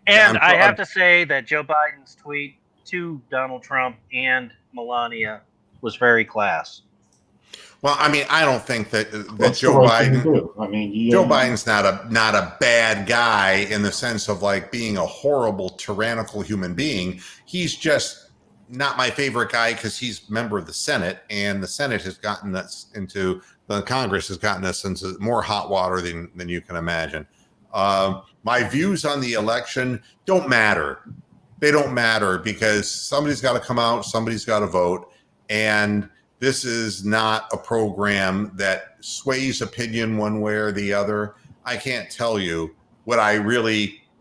S2: And I have to say that Joe Biden's tweet to Donald Trump and Melania was very class.
S1: Well, I mean, I don't think that
S5: That's the
S1: Joe
S5: right thing to
S1: Biden.
S5: do. I mean,
S1: Joe Biden's not a bad guy in the sense of like being a horrible, tyrannical human being. He's just not my favorite guy because he's a member of the Senate, and the Senate has gotten us into the Congress has gotten us into more hot water than you can imagine. My views on the election don't matter. They don't matter because somebody's got to come out, somebody's got to vote, and this is not a program that sways opinion one way or the other. I can't tell you what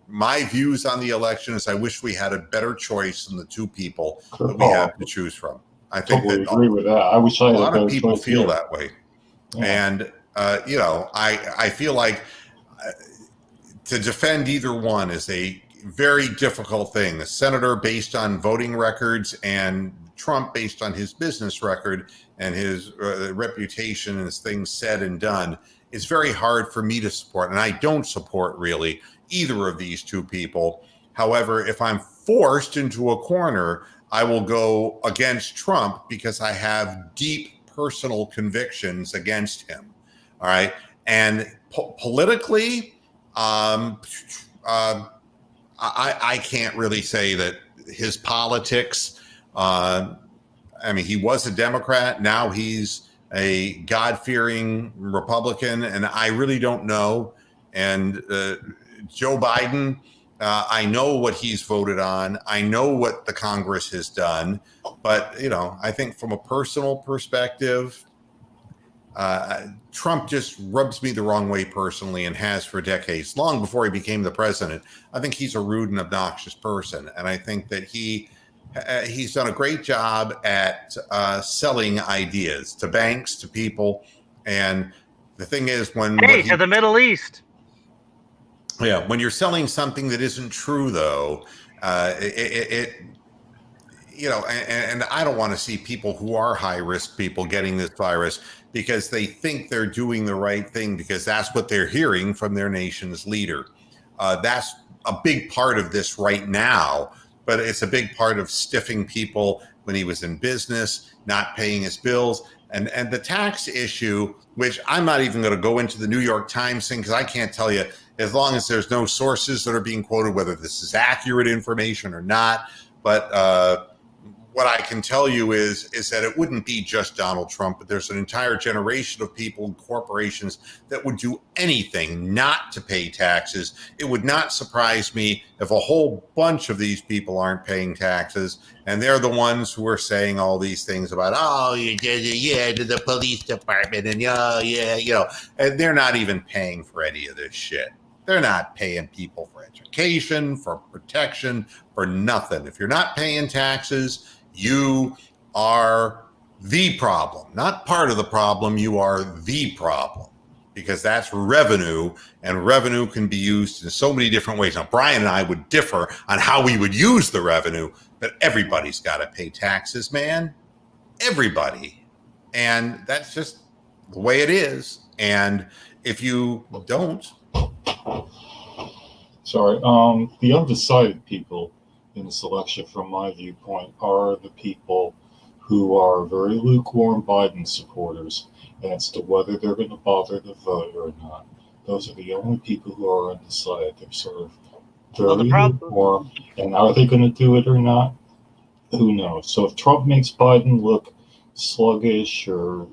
S1: my views on the election is. I wish we had a better choice than the two people that we have to choose from. I think
S5: totally
S1: that
S5: agree with that. I wish I
S1: a
S5: had
S1: lot
S5: a better
S1: of people
S5: choice
S1: feel
S5: here.
S1: that way.
S5: Yeah.
S1: And, I feel like to defend either one is a very difficult thing. A senator based on voting records and Trump based on his business record and his reputation and his things said and done, it's very hard for me to support. And I don't support really either of these two people. However, if I'm forced into a corner, I will go against Trump because I have deep personal convictions against him. All right. And politically, I can't really say that his politics. I mean, he was a Democrat. Now he's a God-fearing Republican, and I really don't know. And Joe Biden, I know what he's voted on. I know what the Congress has done. But, I think from a personal perspective, Trump just rubs me the wrong way personally and has for decades, long before he became the president. I think he's a rude and obnoxious person. And I think that he's done a great job at selling ideas to banks, to people. And the thing is,
S2: to the Middle East.
S1: Yeah, when you're selling something that isn't true, though, and I don't want to see people who are high risk people getting this virus because they think they're doing the right thing because that's what they're hearing from their nation's leader. That's a big part of this right now, but it's a big part of stiffing people when he was in business, not paying his bills. And the tax issue, which I'm not even going to go into the New York Times thing because I can't tell you, as long as there's no sources that are being quoted, whether this is accurate information or not. But what I can tell you is that it wouldn't be just Donald Trump, but there's an entire generation of people and corporations that would do anything not to pay taxes. It would not surprise me if a whole bunch of these people aren't paying taxes, and they're the ones who are saying all these things about, to the police department, and and they're not even paying for any of this shit. They're not paying people for education, for protection, for nothing. If you're not paying taxes, you are the problem, not part of the problem. You are the problem because that's revenue, and revenue can be used in so many different ways. Now, Brian and I would differ on how we would use the revenue, but everybody's got to pay taxes, man. Everybody. And that's just the way it is. And if you don't.
S5: Sorry. The undecided people in this election, from my viewpoint, are the people who are very lukewarm Biden supporters as to whether they're going to bother to vote or not. Those are the only people who are undecided. They're sort of very lukewarm. And are they going to do it or not? Who knows? So if Trump makes Biden look sluggish or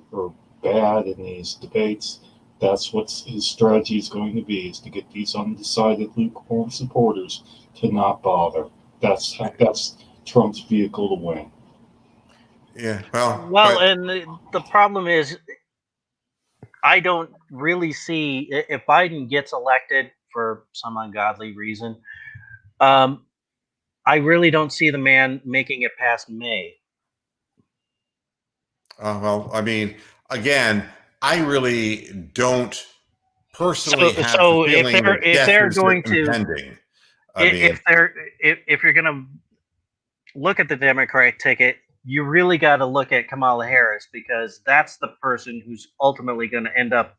S5: bad in these debates, that's what his strategy is going to be, is to get these undecided lukewarm supporters to not bother. That's Trump's vehicle to win.
S1: Yeah,
S2: and the problem is, I don't really see, if Biden gets elected for some ungodly reason, I really don't see the man making it past May.
S1: Well, I mean, again, I really don't personally have the feeling that
S2: if
S1: death
S2: they're
S1: is
S2: going to
S1: impending.
S2: if you're going to look at the Democratic ticket, you really got to look at Kamala Harris, because that's the person who's ultimately going to end up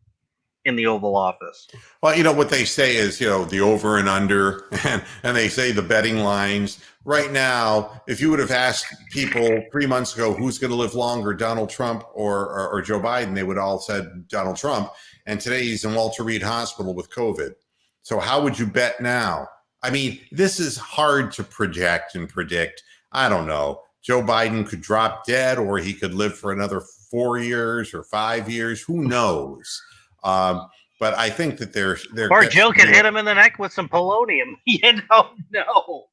S2: in the Oval Office.
S1: Well, what they say is, the over and under, and they say the betting lines. Right now, if you would have asked people 3 months ago who's going to live longer, Donald Trump or Joe Biden, they would all said Donald Trump. And today he's in Walter Reed Hospital with COVID. So how would you bet now? I mean, this is hard to project and predict. I don't know. Joe Biden could drop dead, or he could live for another 4 years or 5 years. Who knows? But I think that they're
S2: or Joe could hit him in the neck with some polonium. No.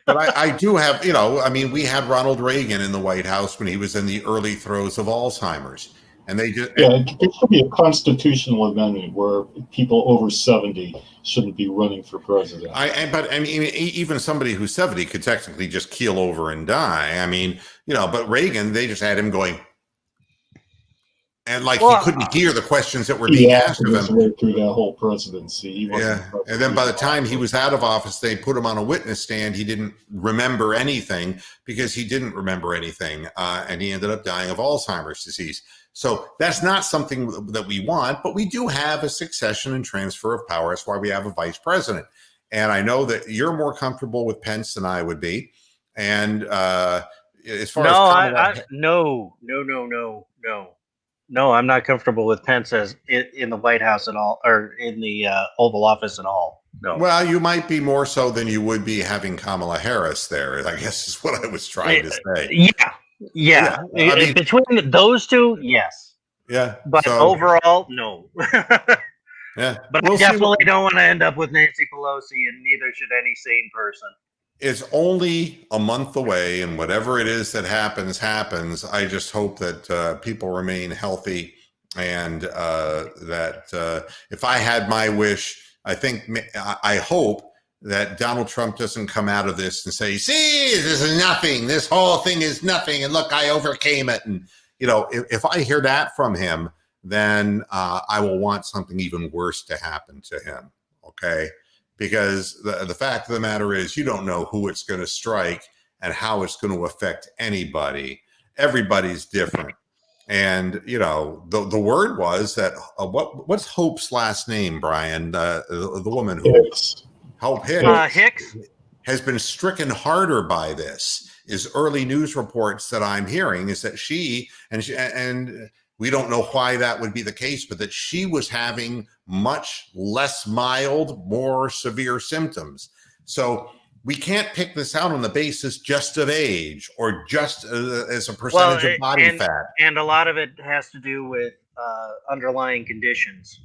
S1: But I do have, we had Ronald Reagan in the White House when he was in the early throes of Alzheimer's, and they just
S5: there should be a constitutional amendment where people over 70 shouldn't be running for president.
S1: But even somebody who's 70 could technically just keel over and die. I mean, but Reagan, they just had him going. And he couldn't hear the questions that were being asked of him.
S5: Way through that whole presidency.
S1: And then by the time he was out of office, they put him on a witness stand. He didn't remember anything because he didn't remember anything. And he ended up dying of Alzheimer's disease. So that's not something that we want, but we do have a succession and transfer of power. That's why we have a vice president. And I know that you're more comfortable with Pence than I would be. And as far as
S2: No, I'm not comfortable with Pence as in the White House at all, or in the Oval Office at all. No.
S1: Well, you might be more so than you would be having Kamala Harris there, I guess is what I was trying to say.
S2: Yeah. I mean, between those two, yes.
S1: Yeah.
S2: But overall, no.
S1: Yeah.
S2: But I definitely don't want to end up with Nancy Pelosi, and neither should any sane person.
S1: It's only a month away, and whatever it is that happens. I just hope that people remain healthy, and that if I had my wish, I hope that Donald Trump doesn't come out of this and say, "See, this is nothing. This whole thing is nothing, and look, I overcame it." And if I hear that from him, then I will want something even worse to happen to him. Okay. Because the fact of the matter is, you don't know who it's going to strike and how it's going to affect anybody. Everybody's different. And, the word was that, what's Hope's last name, Brian? The woman who Hope
S2: Hicks
S1: has been stricken harder by this. Is early news reports that I'm hearing is that she we don't know why that would be the case, but that she was having much less mild, more severe symptoms. So we can't pick this out on the basis just of age or just as a percentage of body fat.
S2: And a lot of it has to do with underlying conditions.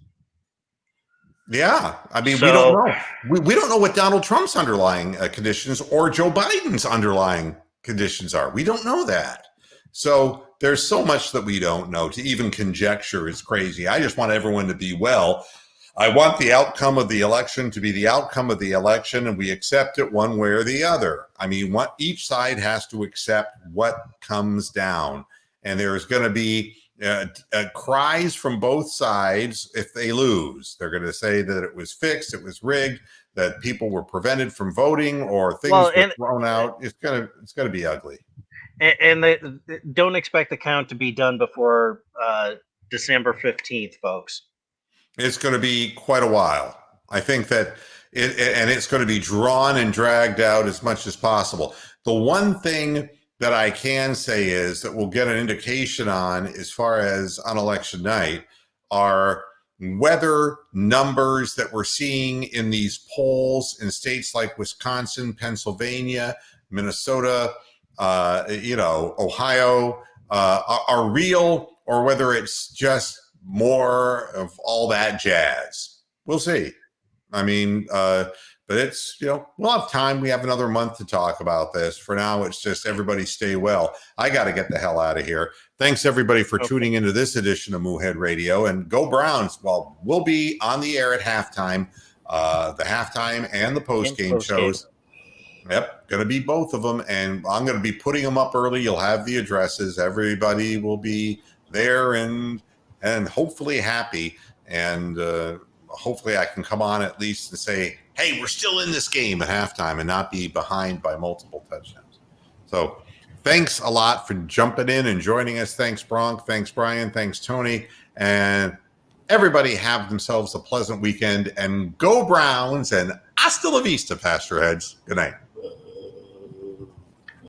S1: Yeah. I mean, we don't know. We don't know what Donald Trump's underlying conditions or Joe Biden's underlying conditions are. We don't know that. So there's so much that we don't know. To even conjecture is crazy. I just want everyone to be well. I want the outcome of the election to be the outcome of the election, and we accept it one way or the other. I mean, each side has to accept what comes down. And there's going to be cries from both sides if they lose. They're going to say that it was fixed, it was rigged, that people were prevented from voting, or things were thrown out. It's going to be ugly.
S2: And they don't expect the count to be done before December 15th, folks.
S1: It's going to be quite a while. I think that it's going to be drawn and dragged out as much as possible. The one thing that I can say is that we'll get an indication on, as far as on election night, are whether numbers that we're seeing in these polls in states like Wisconsin, Pennsylvania, Minnesota, Ohio, are real, or whether it's just more of all that jazz. We'll see. I mean, but it's, we'll have time. We have another month to talk about this. For now, it's just everybody stay well. I got to get the hell out of here. Thanks, everybody, for tuning into this edition of Moohead Radio. And go Browns. Well, we'll be on the air at halftime, the halftime and the post-game shows. Yep, going to be both of them. And I'm going to be putting them up early. You'll have the addresses. Everybody will be there and hopefully happy. And hopefully I can come on at least and say, hey, we're still in this game at halftime and not be behind by multiple touchdowns. So thanks a lot for jumping in and joining us. Thanks, Bronk. Thanks, Brian. Thanks, Tony. And Everybody have themselves a pleasant weekend, and go Browns, and hasta la vista, Pastor Heads. Good night.